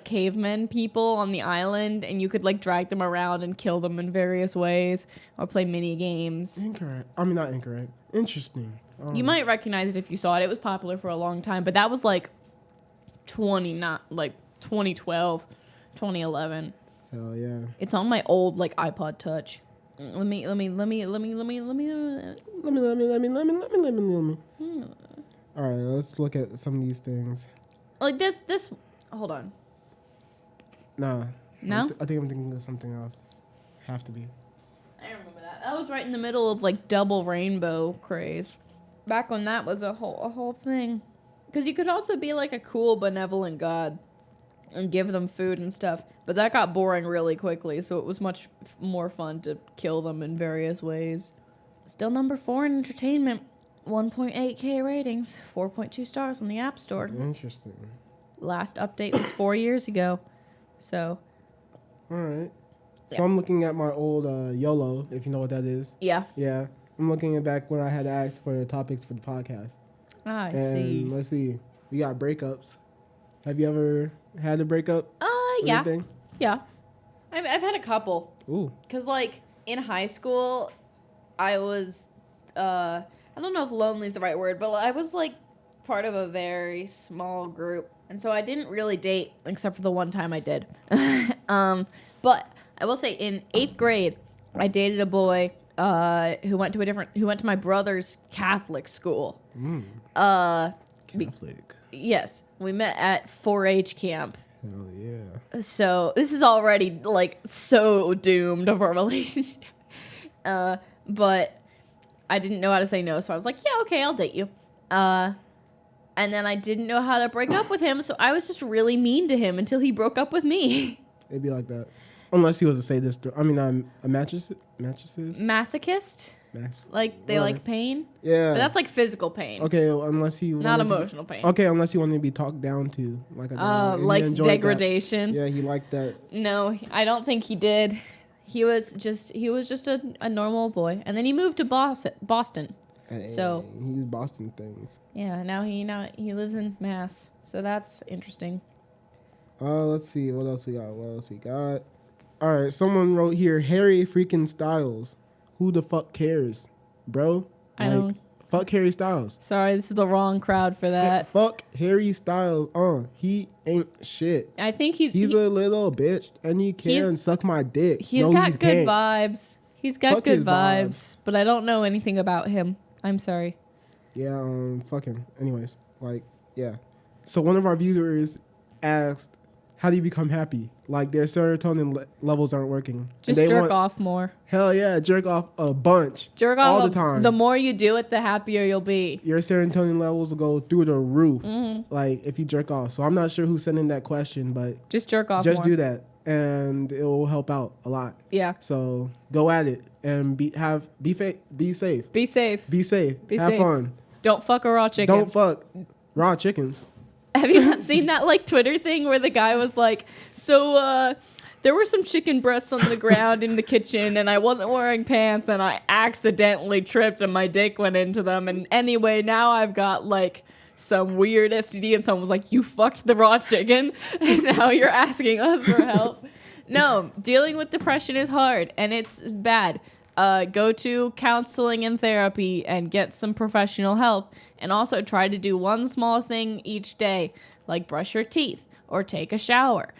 Speaker 2: cavemen people on the island, and you could like drag them around and kill them in various ways, or play mini games.
Speaker 1: Incorrect. I mean, not incorrect. Interesting.
Speaker 2: You might recognize it if you saw it. It was popular for a long time, but that was like 2012, 2011.
Speaker 1: Hell yeah.
Speaker 2: It's on my old like iPod Touch. Let me.
Speaker 1: All right, let's look at some of these things.
Speaker 2: Like this. Hold on.
Speaker 1: Nah.
Speaker 2: No?
Speaker 1: I think I'm thinking of something else. Have to be.
Speaker 2: I remember that. That was right in the middle of like double rainbow craze. Back when that was a whole thing. Because you could also be like a cool benevolent god and give them food and stuff. But that got boring really quickly, so it was much more fun to kill them in various ways. Still number 4 in entertainment. 1.8K ratings. 4.2 stars on the App Store.
Speaker 1: Interesting.
Speaker 2: Last update was 4 years ago. So.
Speaker 1: All right.
Speaker 2: Yeah.
Speaker 1: So I'm looking at my old YOLO, if you know what that is.
Speaker 2: Yeah.
Speaker 1: Yeah. I'm looking at back when I had to ask for topics for the podcast.
Speaker 2: I see.
Speaker 1: Let's see. We got breakups. Have you ever had a breakup?
Speaker 2: Yeah.
Speaker 1: Anything?
Speaker 2: Yeah. I've had a couple.
Speaker 1: Ooh.
Speaker 2: Because, like, in high school, I was, I don't know if lonely is the right word, but I was, like, part of a very small group. And so I didn't really date, except for the one time I did. But I will say, in 8th grade, I dated a boy who went to my brother's Catholic school.
Speaker 1: Catholic.
Speaker 2: Yes. We met at 4-H camp.
Speaker 1: Hell yeah.
Speaker 2: So this is already like so doomed of our relationship. But I didn't know how to say no, so I was like, yeah, okay, I'll date you. And then I didn't know how to break up with him, so I was just really mean to him until he broke up with me.
Speaker 1: It'd be like that. Unless he was a sadist. I mean, I'm a masochist.
Speaker 2: Masochist? Like, they like pain?
Speaker 1: Yeah.
Speaker 2: But that's like physical pain.
Speaker 1: Okay, unless he...
Speaker 2: Not emotional pain.
Speaker 1: Okay, unless he wanted to be talked down to. Like a dog.
Speaker 2: Likes degradation.
Speaker 1: That. Yeah, he liked that.
Speaker 2: No, I don't think he did. He was just a normal boy, and then he moved to Boston.
Speaker 1: Hey,
Speaker 2: So
Speaker 1: he's Boston things.
Speaker 2: yeah, now he lives in Mass. So that's interesting.
Speaker 1: Let's see what else we got. All right, someone wrote here, Harry freaking Styles. Who the fuck cares, bro?
Speaker 2: I don't.
Speaker 1: Fuck Harry Styles.
Speaker 2: Sorry, this is the wrong crowd for that.
Speaker 1: Fuck Harry Styles. He ain't shit.
Speaker 2: I think he's
Speaker 1: a little bitch, and he can suck my dick.
Speaker 2: He's got good vibes. He's got good vibes, but I don't know anything about him. I'm sorry.
Speaker 1: Yeah, fuck him. Anyways, yeah. So one of our viewers asked, how do you become happy? Like, their serotonin levels aren't working.
Speaker 2: Just jerk off more.
Speaker 1: Hell yeah, jerk off a bunch.
Speaker 2: Jerk off
Speaker 1: all the time.
Speaker 2: The more you do it, the happier you'll be.
Speaker 1: Your serotonin levels will go through the roof.
Speaker 2: Mm-hmm.
Speaker 1: Like, if you jerk off. So I'm not sure who sent in that question, but
Speaker 2: just jerk off
Speaker 1: just
Speaker 2: more.
Speaker 1: do that, and it will help out a lot.
Speaker 2: Yeah.
Speaker 1: So go at it and be safe.
Speaker 2: Be safe.
Speaker 1: Be safe. Have
Speaker 2: safe.
Speaker 1: fun.
Speaker 2: Don't fuck a raw chicken.
Speaker 1: Don't fuck raw chickens.
Speaker 2: Have you not seen that Twitter thing where the guy was like, so there were some chicken breasts on the ground in the kitchen and I wasn't wearing pants and I accidentally tripped and my dick went into them, and anyway now I've got some weird STD, and someone was like, you fucked the raw chicken and now you're asking us for help. No, dealing with depression is hard and it's bad. Go to counseling and therapy and get some professional help. And also try to do one small thing each day, like brush your teeth or take a shower.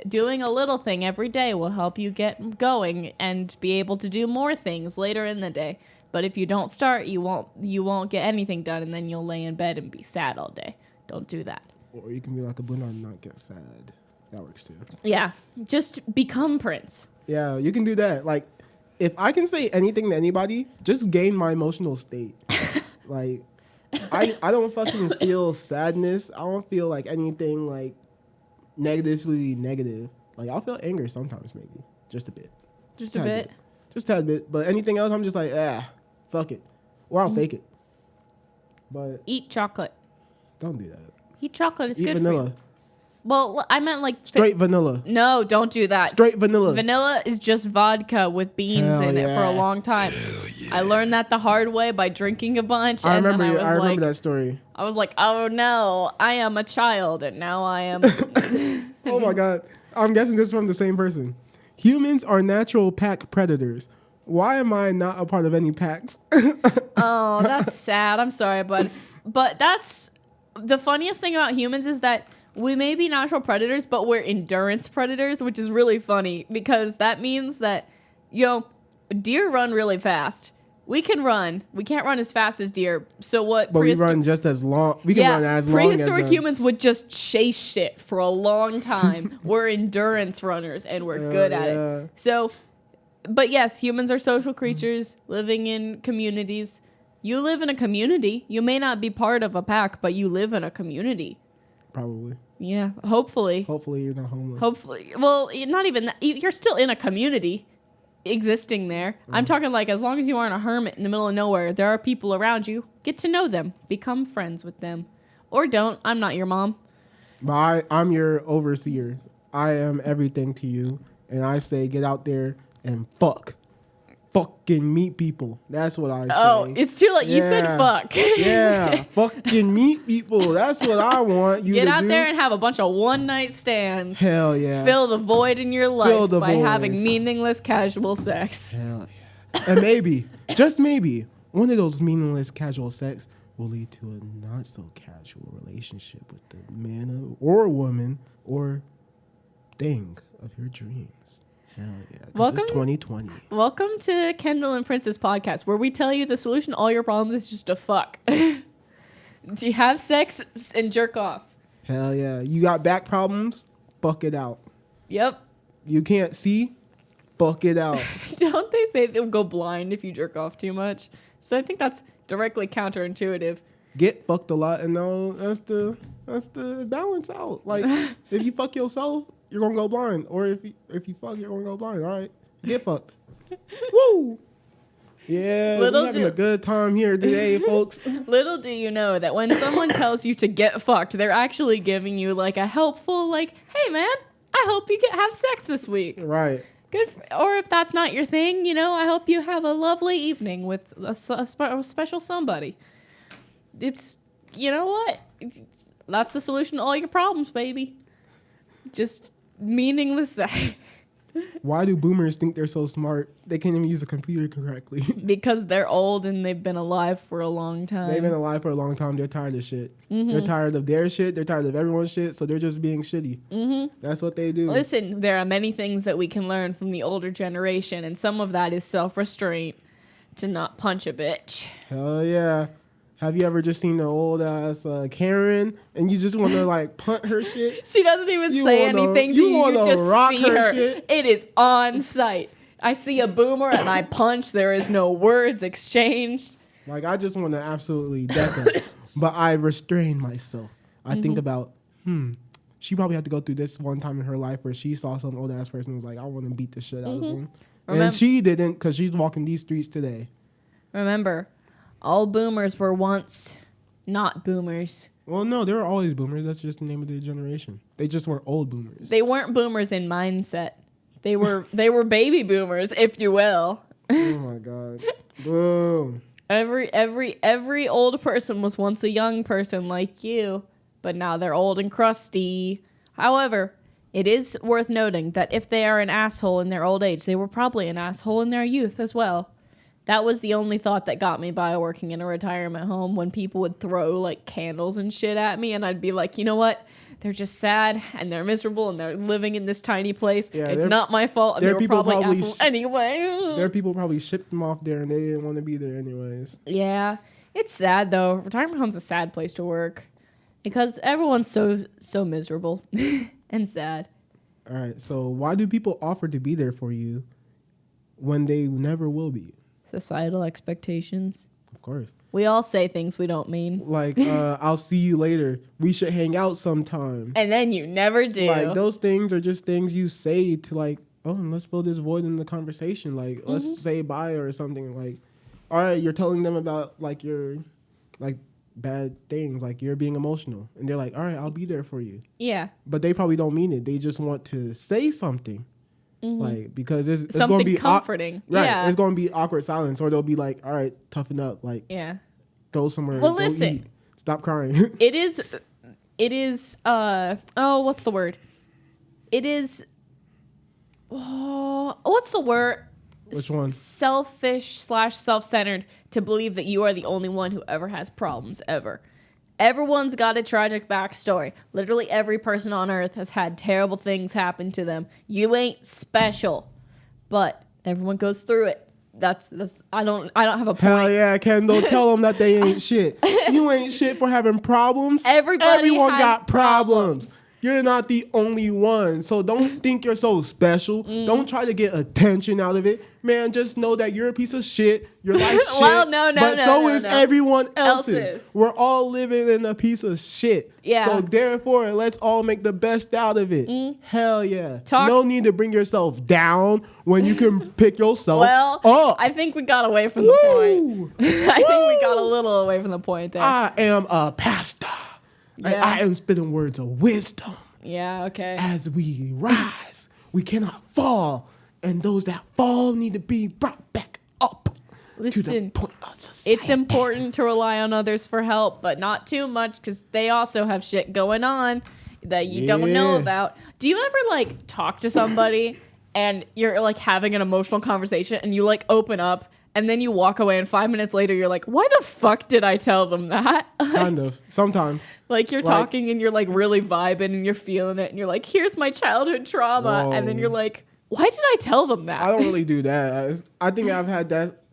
Speaker 2: Doing a little thing every day will help you get going and be able to do more things later in the day. But if you don't start, you won't get anything done, and then you'll lay in bed and be sad all day. Don't do that.
Speaker 1: Or you can be like a Buddha and not get sad. That works too.
Speaker 2: Yeah, just become Prince.
Speaker 1: Yeah, you can do that. Like, if I can say anything to anybody, just gain my emotional state. Like, I don't fucking feel sadness. I don't feel anything negatively negative. Like, I'll feel anger sometimes, maybe. Just a bit.
Speaker 2: Just a bit?
Speaker 1: Just a tad bit. But anything else, I'm just like, fuck it. Or I'll fake it. But
Speaker 2: eat chocolate.
Speaker 1: don't do that.
Speaker 2: Eat chocolate. It's
Speaker 1: Eat
Speaker 2: good
Speaker 1: vanilla.
Speaker 2: for you. Well, I meant
Speaker 1: straight vanilla.
Speaker 2: No, don't do that.
Speaker 1: Straight vanilla.
Speaker 2: Vanilla is just vodka with beans in it for a long time. I learned that the hard way by drinking a bunch.
Speaker 1: I remember that story.
Speaker 2: I was like, oh no, I am a child, and now I am.
Speaker 1: Oh my god. I'm guessing this is from the same person. Humans are natural pack predators. Why am I not a part of any packs?
Speaker 2: Oh, that's sad. I'm sorry, but that's the funniest thing about humans is that we may be natural predators, but we're endurance predators, which is really funny because that means that, deer run really fast. We can run. We can't run as fast as deer. So what?
Speaker 1: But we run just as long. We can run as long as
Speaker 2: prehistoric humans would just chase shit for a long time. We're endurance runners, and we're good at it. So, but yes, humans are social creatures living in communities. You live in a community. You may not be part of a pack, but you live in a community.
Speaker 1: Probably.
Speaker 2: Yeah, hopefully.
Speaker 1: Hopefully you're not homeless.
Speaker 2: Hopefully. Well, not even that. You're still in a community existing there. I'm talking as long as you aren't a hermit in the middle of nowhere, there are people around you. Get to know them. Become friends with them. Or don't. I'm not your mom.
Speaker 1: But I'm your overseer. I am everything to you. And I say get out there and fucking meet people. That's what I say.
Speaker 2: Oh, it's too late. You said fuck.
Speaker 1: Yeah, fucking meet people. That's what I want you to do.
Speaker 2: Get out there and have a bunch of one-night stands.
Speaker 1: Hell yeah.
Speaker 2: Fill the void in your life by having meaningless casual sex.
Speaker 1: Hell yeah. And maybe, just maybe, one of those meaningless casual sex will lead to a not-so-casual relationship with the man or woman or thing of your dreams. Hell yeah. Welcome, it's 2020.
Speaker 2: Welcome to Kendall and Prince's podcast, where we tell you the solution to all your problems is just to fuck. Do you have sex and jerk off?
Speaker 1: Hell yeah. You got back problems? Fuck it out.
Speaker 2: Yep.
Speaker 1: You can't see? Fuck it out.
Speaker 2: Don't they say they'll go blind if you jerk off too much? So I think that's directly counterintuitive.
Speaker 1: Get fucked a lot, and no, that's the balance out. Like, if you fuck yourself, you're gonna go blind. Or if you fuck, you're gonna go blind. All right, get fucked. Woo! Yeah, we're having a good time here today, folks.
Speaker 2: Little do you know that when someone tells you to get fucked, they're actually giving you a helpful, hey man, I hope you have sex this week.
Speaker 1: Right.
Speaker 2: Or if that's not your thing, you know, I hope you have a lovely evening with a special somebody. It's, you know what? That's the solution to all your problems, baby. Just meaningless.
Speaker 1: Why do boomers think they're so smart? They can't even use a computer correctly.
Speaker 2: Because they're old and they've been alive for a long time.
Speaker 1: They've been alive for a long time. They're tired of shit.
Speaker 2: Mm-hmm.
Speaker 1: They're tired of their shit. They're tired of everyone's shit. So they're just being shitty.
Speaker 2: Mm-hmm.
Speaker 1: That's what they do.
Speaker 2: Listen, there are many things that we can learn from the older generation, and some of that is self-restraint, to not punch a bitch.
Speaker 1: Hell yeah. Have you ever just seen the old ass Karen and you just want to like punt her shit?
Speaker 2: She doesn't even say anything to you. You just
Speaker 1: rock
Speaker 2: see her.
Speaker 1: Shit?
Speaker 2: It is on site. I see a boomer and I punch. There is no words exchanged.
Speaker 1: Like, I just want to absolutely death her. But I restrain myself. I think about, she probably had to go through this one time in her life where she saw some old ass person who was like, I want to beat the shit out of him. And she didn't, because she's walking these streets today.
Speaker 2: Remember, all boomers were once not boomers.
Speaker 1: Well, no, they were always boomers. That's just the name of their generation. They just weren't old boomers.
Speaker 2: They weren't boomers in mindset. They were baby boomers, if you will.
Speaker 1: Oh my God. Boom.
Speaker 2: Every old person was once a young person like you, but now they're old and crusty. However, it is worth noting that if they are an asshole in their old age, they were probably an asshole in their youth as well. That was the only thought that got me by working in a retirement home, when people would throw like candles and shit at me, and I'd be like, you know what? They're just sad and they're miserable and they're living in this tiny place. Yeah, it's not my fault, and they were probably assholes anyway.
Speaker 1: There are people probably shipped them off there and they didn't want to be there anyways.
Speaker 2: Yeah, it's sad though. Retirement home's a sad place to work because everyone's so miserable and sad.
Speaker 1: All right, so why do people offer to be there for you when they never will be?
Speaker 2: Societal expectations.
Speaker 1: Of course.
Speaker 2: We all say things we don't mean.
Speaker 1: Like, I'll see you later. We should hang out sometime.
Speaker 2: And then you never do.
Speaker 1: Like, those things are just things you say to, like, oh, let's fill this void in the conversation. Like, let's say bye or something. Like, all right, you're telling them about, like, your, like, bad things. Like, you're being emotional. And they're like, all right, I'll be there for you.
Speaker 2: Yeah.
Speaker 1: But they probably don't mean it. They just want to say something. Like, because it's
Speaker 2: something
Speaker 1: going to be
Speaker 2: comforting.
Speaker 1: Right.
Speaker 2: Yeah.
Speaker 1: It's going to be awkward silence, or they'll be like, all right, toughen up. Like, go somewhere.
Speaker 2: Well,
Speaker 1: go
Speaker 2: listen.
Speaker 1: Eat. Stop crying.
Speaker 2: It is, what's the word? It is, what's the word?
Speaker 1: Which one?
Speaker 2: Selfish/self-centered to believe that you are the only one who ever has problems ever. Everyone's got a tragic backstory. Literally every person on earth has had terrible things happen to them. You ain't special, but everyone goes through it. That's I don't have a point.
Speaker 1: Hell yeah, Kendall. Tell them that they ain't shit. You ain't shit for having problems. Everyone got problems. You're not the only one. So don't think you're so special. Don't try to get attention out of it. Man, just know that you're a piece of shit. Your life's shit.
Speaker 2: Well, no,
Speaker 1: but so is everyone else's. We're all living in a piece of shit.
Speaker 2: Yeah.
Speaker 1: So therefore, let's all make the best out of it. Hell yeah. No need to bring yourself down when you can pick yourself up.
Speaker 2: I think we got away from the point. I think we got a little away from the point there.
Speaker 1: I am a pastor. Yeah. I am spitting words of wisdom.
Speaker 2: Yeah, okay.
Speaker 1: As we rise, we cannot fall. And those that fall need to be brought back up.
Speaker 2: Listen,
Speaker 1: to the point of society.
Speaker 2: It's important to rely on others for help, but not too much, because they also have shit going on that you don't know about. Do you ever, like, talk to somebody and you're, like, having an emotional conversation and you, like, open up and then you walk away and 5 minutes later you're like, why the fuck did I tell them that?
Speaker 1: Kind of. Sometimes.
Speaker 2: Like, you're talking and you're, like, really vibing and you're feeling it and you're like, here's my childhood trauma. Whoa. And then you're like, why did I tell them that?
Speaker 1: I don't really do that. I think I've had that,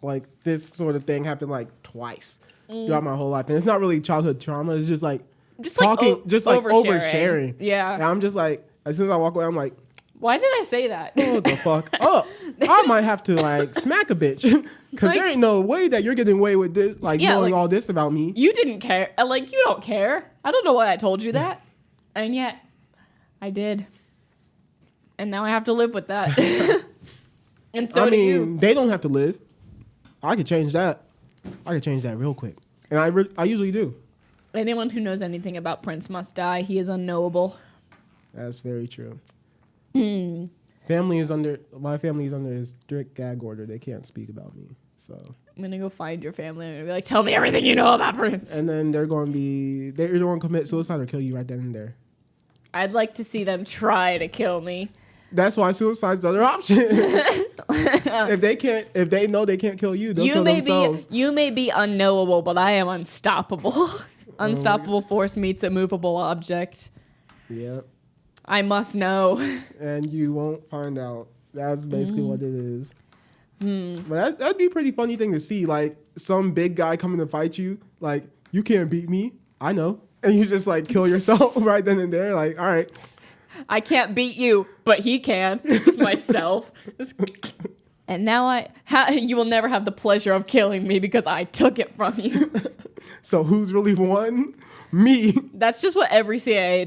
Speaker 1: like, this sort of thing happen, like, twice throughout my whole life. And it's not really childhood trauma. It's just, like, talking, oversharing.
Speaker 2: Yeah.
Speaker 1: And I'm just, like, as soon as I walk away, I'm like,
Speaker 2: why did I say that?
Speaker 1: What the fuck up? I might have to, like, smack a bitch. Because there ain't no way that you're getting away with this, like, knowing all this about me.
Speaker 2: You didn't care. Like, you don't care. I don't know why I told you that. And yet, I did. And now I have to live with that. And so do you.
Speaker 1: They don't have to live. I could change that. I could change that real quick. And I usually do.
Speaker 2: Anyone who knows anything about Prince must die. He is unknowable.
Speaker 1: That's very true. My family is under a strict gag order. They can't speak about me. So
Speaker 2: I'm gonna go find your family and I'm gonna be like, tell me everything you know about Prince.
Speaker 1: And then they're going to commit suicide or kill you right then and there.
Speaker 2: I'd like to see them try to kill me.
Speaker 1: That's why suicide's the other option. If they know they can't kill you, they'll kill themselves.
Speaker 2: You may be unknowable, but I am unstoppable. Unstoppable force meets a movable object.
Speaker 1: Yep.
Speaker 2: I must know.
Speaker 1: And you won't find out. That's basically what it is. But that'd be a pretty funny thing to see. Like, some big guy coming to fight you. Like, you can't beat me. I know. And you just, like, kill yourself right then and there. Like, all right.
Speaker 2: I can't beat you, but he can. It's just myself. And now you will never have the pleasure of killing me because I took it from you.
Speaker 1: So who's really won? Me.
Speaker 2: That's just what every CIA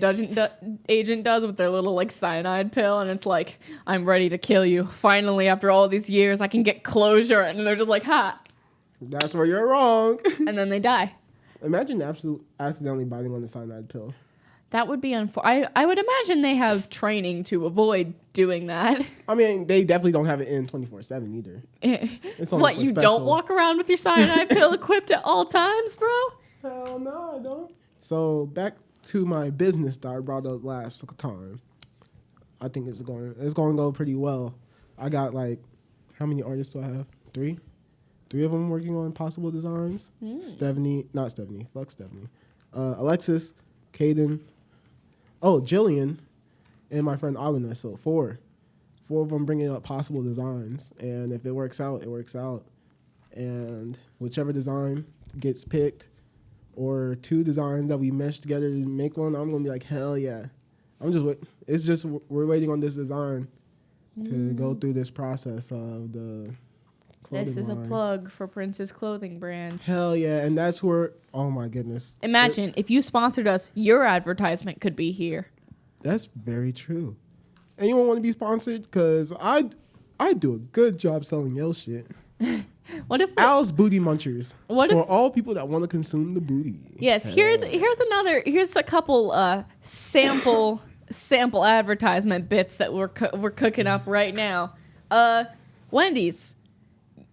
Speaker 2: agent does with their little like cyanide pill, and it's like, I'm ready to kill you. Finally, after all these years, I can get closure, and they're just like, ha.
Speaker 1: That's where you're wrong.
Speaker 2: And then they die.
Speaker 1: Imagine accidentally biting on the cyanide pill.
Speaker 2: That would be unfortunate. I would imagine they have training to avoid doing that.
Speaker 1: I mean, they definitely don't have it in 24/7 either.
Speaker 2: What, you don't walk around with your cyanide pill equipped at all times, bro?
Speaker 1: Hell no, I don't. So back to my business that I brought up last time. I think it's going to go pretty well. I got like, how many artists do I have? 3 of them working on possible designs. Not Stephanie. Fuck Stephanie. Alexis, Caden. Oh, Jillian, and my friend Abina. So 4 of them bringing up possible designs. And if it works out, it works out. And whichever design gets picked, or 2 designs that we mesh together to make one, I'm gonna be like, hell yeah. We're waiting on this design to go through this process of the clothing
Speaker 2: This is
Speaker 1: line.
Speaker 2: a plug for Prince's clothing brand.
Speaker 1: Hell yeah, and that's where, oh my goodness.
Speaker 2: Imagine if you sponsored us, your advertisement could be here.
Speaker 1: That's very true. Anyone want to be sponsored? Because I do a good job selling your shit.
Speaker 2: What if
Speaker 1: Al's Booty Munchers? For all people that want to consume the booty.
Speaker 2: Yes, here's a couple sample advertisement bits that we're cooking up right now. Wendy's,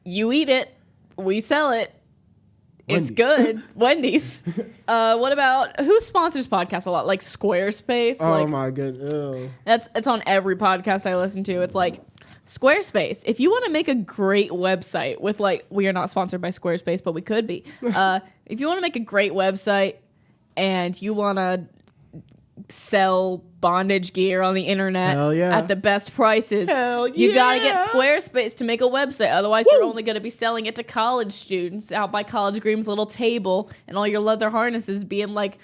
Speaker 2: you eat it, we sell it. It's good. Wendy's. What about, who sponsors podcasts a lot? Like Squarespace?
Speaker 1: Oh my goodness.
Speaker 2: It's on every podcast I listen to. It's like, Squarespace, if you want to make a great website with, like, we are not sponsored by Squarespace, but we could be. If you want to make a great website and you want to sell bondage gear on the internet at the best prices, you got to get Squarespace to make a website. Otherwise, you're only going to be selling it to college students out by College Green with a little table and all your leather harnesses being like,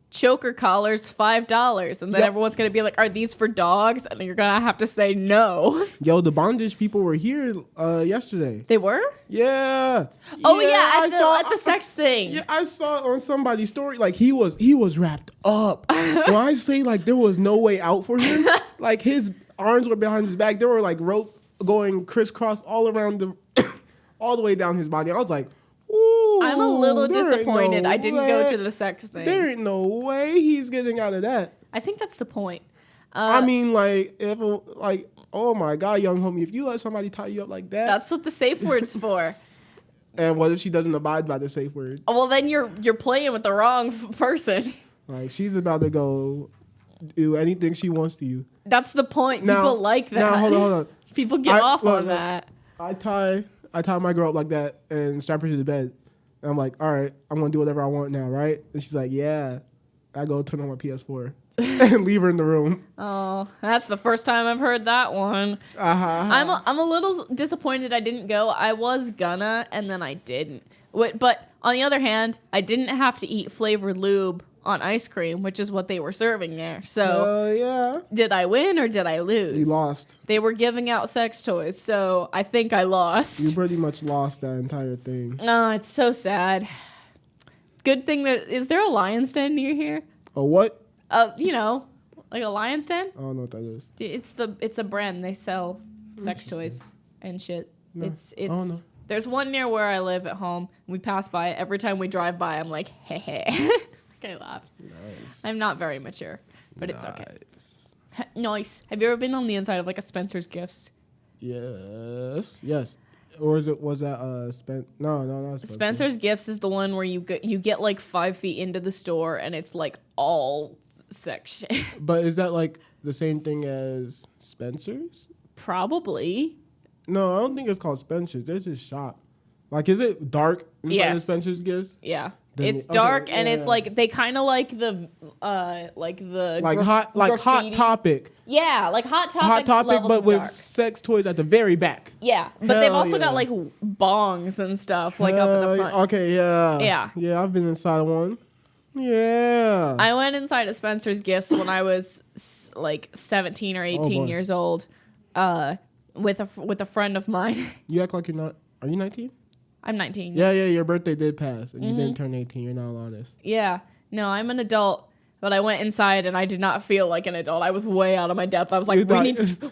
Speaker 2: choker collars $5, and then everyone's gonna be like, are these for dogs? And you're gonna have to say no.
Speaker 1: Yo, the bondage people were here yesterday.
Speaker 2: They were?
Speaker 1: Yeah.
Speaker 2: Oh yeah, at the sex thing.
Speaker 1: Yeah, I saw it on somebody's story. Like, he was wrapped up. When I say, like, there was no way out for him, like, his arms were behind his back. There were like rope going crisscross all around all the way down his body. I was like, ooh,
Speaker 2: I'm a little disappointed I didn't go to the sex thing.
Speaker 1: There ain't no way he's getting out of that.
Speaker 2: I think that's the point.
Speaker 1: I mean, like, oh my God, young homie, if you let somebody tie you up like that.
Speaker 2: That's what the safe word's for.
Speaker 1: And what if she doesn't abide by the safe word?
Speaker 2: Oh, well, then you're playing with the wrong person.
Speaker 1: Like, she's about to go do anything she wants to you.
Speaker 2: That's the point. People like that.
Speaker 1: Now, hold on.
Speaker 2: People get off on that.
Speaker 1: I tie my girl up like that and strap her to the bed. And I'm like, all right, I'm going to do whatever I want now, right? And she's like, yeah. I go turn on my PS4 and leave her in the room. Oh,
Speaker 2: that's the first time I've heard that one. I'm a little disappointed I didn't go. I was gonna, and then I didn't. But on the other hand, I didn't have to eat flavored lube on ice cream, which is what they were serving there. So,
Speaker 1: yeah.
Speaker 2: Did I win or did I lose?
Speaker 1: You lost.
Speaker 2: They were giving out sex toys, so I think I lost.
Speaker 1: You pretty much lost that entire thing.
Speaker 2: Oh, it's so sad. Good thing is there a lion's den near here?
Speaker 1: A what?
Speaker 2: You know, like a lion's den?
Speaker 1: I don't know what that is.
Speaker 2: It's a brand. They sell sex toys and shit.
Speaker 1: No.
Speaker 2: It's
Speaker 1: oh, no.
Speaker 2: There's one near where I live at home. We pass by it. Every time we drive by, I'm like, hey. I laugh.
Speaker 1: Nice.
Speaker 2: I'm not very mature, but it's okay. Nice. Have you ever been on the inside of like a Spencer's Gifts?
Speaker 1: Yes. Or was that No, not Spencer.
Speaker 2: Spencer's Gifts is the one where you get like 5 feet into the store and it's like all section.
Speaker 1: But is that like the same thing as Spencer's?
Speaker 2: Probably.
Speaker 1: No, I don't think it's called Spencer's. There's this shop. Like, is it dark inside of Spencer's Gifts?
Speaker 2: Yeah. It's dark and it's like they kind of like the
Speaker 1: Hot Topic.
Speaker 2: Yeah, like Hot Topic.
Speaker 1: Hot Topic, but with
Speaker 2: dark.
Speaker 1: sex toys at the very back.
Speaker 2: Yeah, but they've also got like bongs and stuff like up at the front.
Speaker 1: Okay, yeah. I've been inside one. Yeah.
Speaker 2: I went inside of Spencer's Gifts when I was like 17 or 18 years old, with a friend of mine.
Speaker 1: You act like you're not. Are you 19?
Speaker 2: I'm 19.
Speaker 1: Yeah, your birthday did pass, and you didn't turn 18. You're not honest.
Speaker 2: Yeah. No, I'm an adult, but I went inside, and I did not feel like an adult. I was way out of my depth. I was like,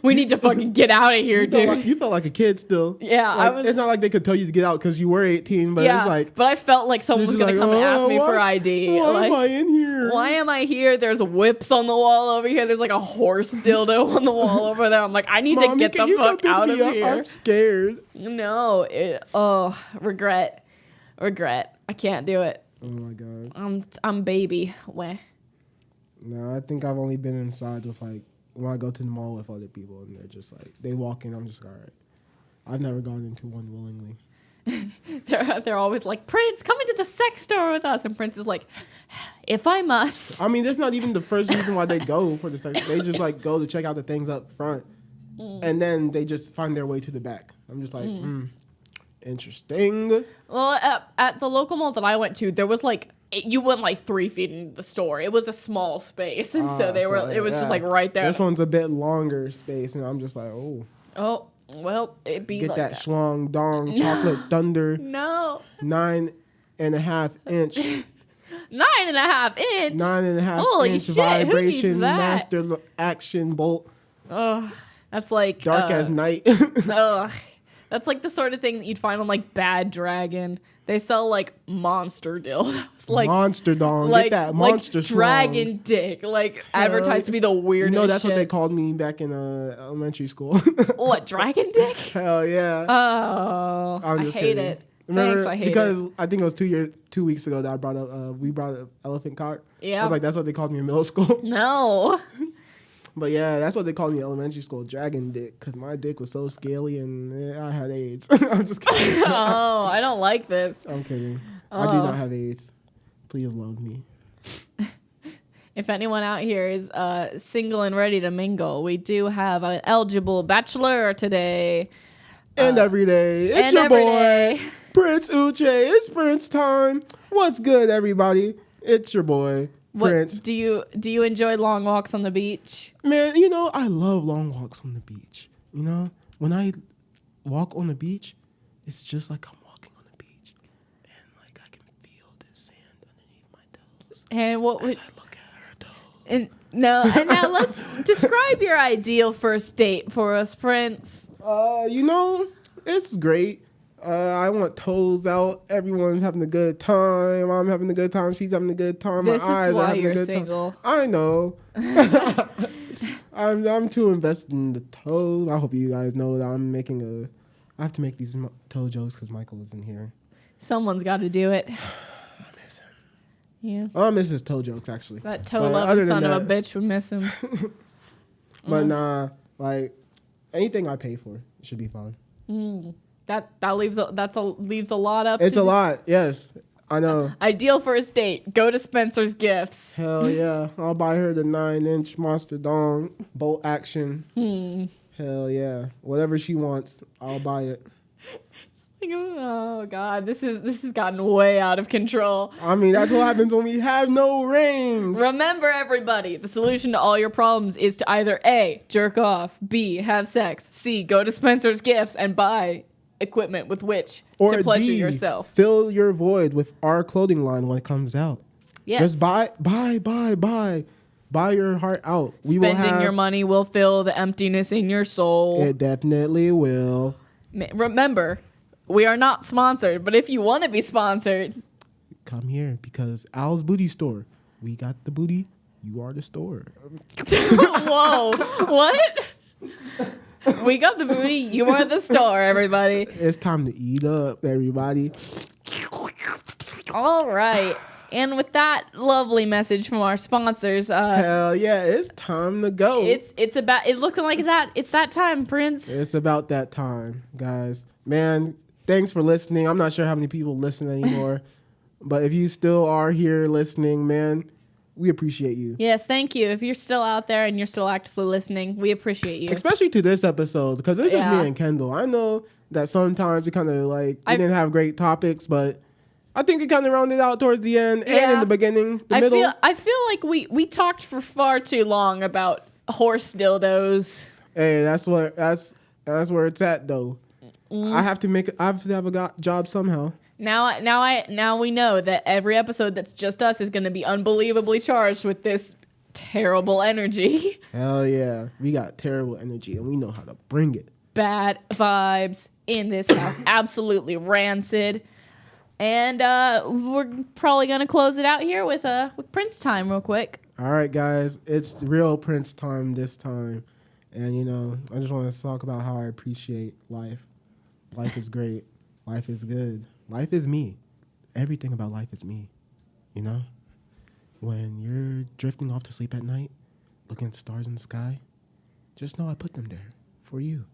Speaker 2: we need to fucking get out of here, dude.
Speaker 1: You felt like a kid still.
Speaker 2: Yeah.
Speaker 1: Like, it's not like they could tell you to get out because you were 18, but it's like...
Speaker 2: But I felt like someone was going to come and ask me for ID.
Speaker 1: Why am I in here?
Speaker 2: Why am I here? There's whips on the wall over here. There's like a horse dildo on the wall over there. I'm like, I need to get the fuck out of here.
Speaker 1: I'm scared.
Speaker 2: No. Regret. I can't do it.
Speaker 1: Oh my god.
Speaker 2: I'm baby. Weh.
Speaker 1: No, I think I've only been inside with like when I go to the mall with other people and they're just like they walk in. I'm just like, all right. I've never gone into one willingly.
Speaker 2: they're always like, Prince, come into the sex store with us, and Prince is like, if I must.
Speaker 1: I mean, that's not even the first reason why they go for the sex. They just like go to check out the things up front, and then they just find their way to the back. I'm just like, interesting.
Speaker 2: Well, at the local mall that I went to, there was like you went like 3 feet into the store. It was a small space, and so it was just like right there.
Speaker 1: This one's a bit longer space, and I'm just like,
Speaker 2: oh, well, it be
Speaker 1: get
Speaker 2: like
Speaker 1: that schlong dong chocolate thunder.
Speaker 2: No.
Speaker 1: 9.5 inch.
Speaker 2: 9.5 inch.
Speaker 1: 9.5
Speaker 2: Holy
Speaker 1: inch
Speaker 2: shit,
Speaker 1: vibration
Speaker 2: that?
Speaker 1: master action bolt.
Speaker 2: Oh, that's like
Speaker 1: dark as night.
Speaker 2: Ugh. That's like the sort of thing that you'd find on like Bad Dragon. They sell like monster dildos, like
Speaker 1: monster dong.
Speaker 2: Like,
Speaker 1: get that monster
Speaker 2: like dragon dick, like advertised to be the weirdest.
Speaker 1: That's
Speaker 2: shit.
Speaker 1: what they called me back in elementary school.
Speaker 2: What, dragon dick?
Speaker 1: Hell yeah.
Speaker 2: Oh, I hate kidding. It.
Speaker 1: Remember,
Speaker 2: thanks, I hate
Speaker 1: because
Speaker 2: it.
Speaker 1: I think it was 2 weeks ago that I brought up. We brought up elephant cock.
Speaker 2: Yeah,
Speaker 1: I was like, that's what they called me in middle school.
Speaker 2: No.
Speaker 1: But yeah, that's what they called me in elementary school, dragon dick, because my dick was so scaly and I had AIDS. I'm just kidding.
Speaker 2: Oh, I don't like this.
Speaker 1: I'm kidding. I do not have AIDS. Please love me.
Speaker 2: If anyone out here is single and ready to mingle, we do have an eligible bachelor today.
Speaker 1: And every day. It's your boy, Prince Uche. It's Prince time. What's good, everybody? It's your boy. Prince.
Speaker 2: Do you enjoy long walks on the beach?
Speaker 1: Man, I love long walks on the beach. When I walk on the beach, it's just like I'm walking on the beach, and like I can feel the sand underneath my toes.
Speaker 2: And
Speaker 1: as I look at her toes.
Speaker 2: And now let's describe your ideal first date for us, Prince.
Speaker 1: It's great. I want toes out. Everyone's having a good time. I'm having a good time. She's having a good time.
Speaker 2: This
Speaker 1: My eyes
Speaker 2: is why
Speaker 1: are having
Speaker 2: you're
Speaker 1: a good
Speaker 2: single.
Speaker 1: time. I know. I'm too invested in the toes. I hope you guys know that I have to make these toe jokes because Michael isn't here.
Speaker 2: Someone's got to do it.
Speaker 1: I miss him.
Speaker 2: Yeah.
Speaker 1: I miss his toe jokes actually.
Speaker 2: That toe-loving son of a bitch would miss him.
Speaker 1: But nah, like anything I pay for should be fine.
Speaker 2: That leaves a lot up.
Speaker 1: It's a lot, yes. I know.
Speaker 2: Ideal first date. Go to Spencer's Gifts.
Speaker 1: Hell yeah. I'll buy her the 9-inch monster dong bolt action. Hell yeah. Whatever she wants, I'll buy it.
Speaker 2: Oh God, this has gotten way out of control.
Speaker 1: I mean, that's what happens when we have no rings.
Speaker 2: Remember, everybody, the solution to all your problems is to either A, jerk off, B, have sex, C, go to Spencer's Gifts and buy equipment with which to pleasure yourself.
Speaker 1: Fill your void with our clothing line when it comes out.
Speaker 2: Yes.
Speaker 1: Just buy your heart out.
Speaker 2: Spending your money will fill the emptiness in your soul.
Speaker 1: It definitely will.
Speaker 2: Remember, we are not sponsored, but if you want to be sponsored,
Speaker 1: come here because Al's Booty Store. We got the booty. You are the store.
Speaker 2: Whoa. What? We got the booty. You are the store, everybody.
Speaker 1: It's time to eat up, everybody.
Speaker 2: All right. And with that lovely message from our sponsors,
Speaker 1: hell yeah, it's time to go.
Speaker 2: It's looking like that. It's that time, Prince.
Speaker 1: It's about that time, guys. Man, thanks for listening. I'm not sure how many people listen anymore, but if you still are here listening, man, we appreciate you.
Speaker 2: Yes, thank you. If you're still out there and you're still actively listening, we appreciate you.
Speaker 1: Especially to this episode, because it's just me and Kendall. I know that sometimes we kind of we didn't have great topics, but I think we kind of rounded out towards the end and in the beginning, the middle.
Speaker 2: I feel like we talked for far too long about horse dildos.
Speaker 1: Hey, that's where it's at though. I have to have a job somehow.
Speaker 2: Now we know that every episode that's just us is going to be unbelievably charged with this terrible energy.
Speaker 1: Hell yeah, we got terrible energy and we know how to bring it.
Speaker 2: Bad vibes in this house, absolutely rancid. And we're probably going to close it out here with Prince time real quick.
Speaker 1: All right, guys. It's real Prince time this time. And, I just want to talk about how I appreciate life. Life is great. Life is good. Life is me. Everything about life is me. When you're drifting off to sleep at night, looking at the stars in the sky, just know I put them there for you.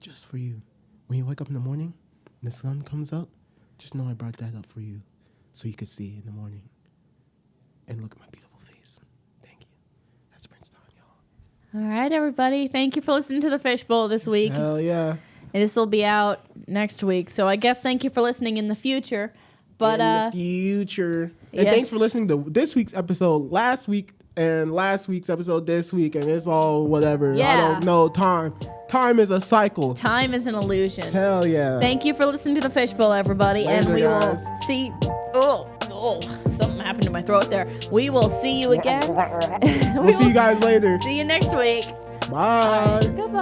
Speaker 1: Just for you. When you wake up in the morning and the sun comes up, just know I brought that up for you so you could see in the morning and look at my beautiful face. Thank you. That's Prince time, y'all.
Speaker 2: All right, everybody. Thank you for listening to the Fishbowl this week.
Speaker 1: Hell yeah.
Speaker 2: And this will be out next week. So I guess thank you for listening in the future. But
Speaker 1: in the future. And
Speaker 2: yes.
Speaker 1: Thanks for listening to this week's episode last week and last week's episode this week. And it's all whatever.
Speaker 2: Yeah.
Speaker 1: I don't know. Time is a cycle.
Speaker 2: Time is an illusion.
Speaker 1: Hell yeah.
Speaker 2: Thank you for listening to the Fishbowl, everybody.
Speaker 1: Later,
Speaker 2: and we
Speaker 1: guys.
Speaker 2: will see. Oh, something happened to my throat there. We will see you again.
Speaker 1: We'll see you guys later.
Speaker 2: See you next week.
Speaker 1: Bye.
Speaker 2: Goodbye.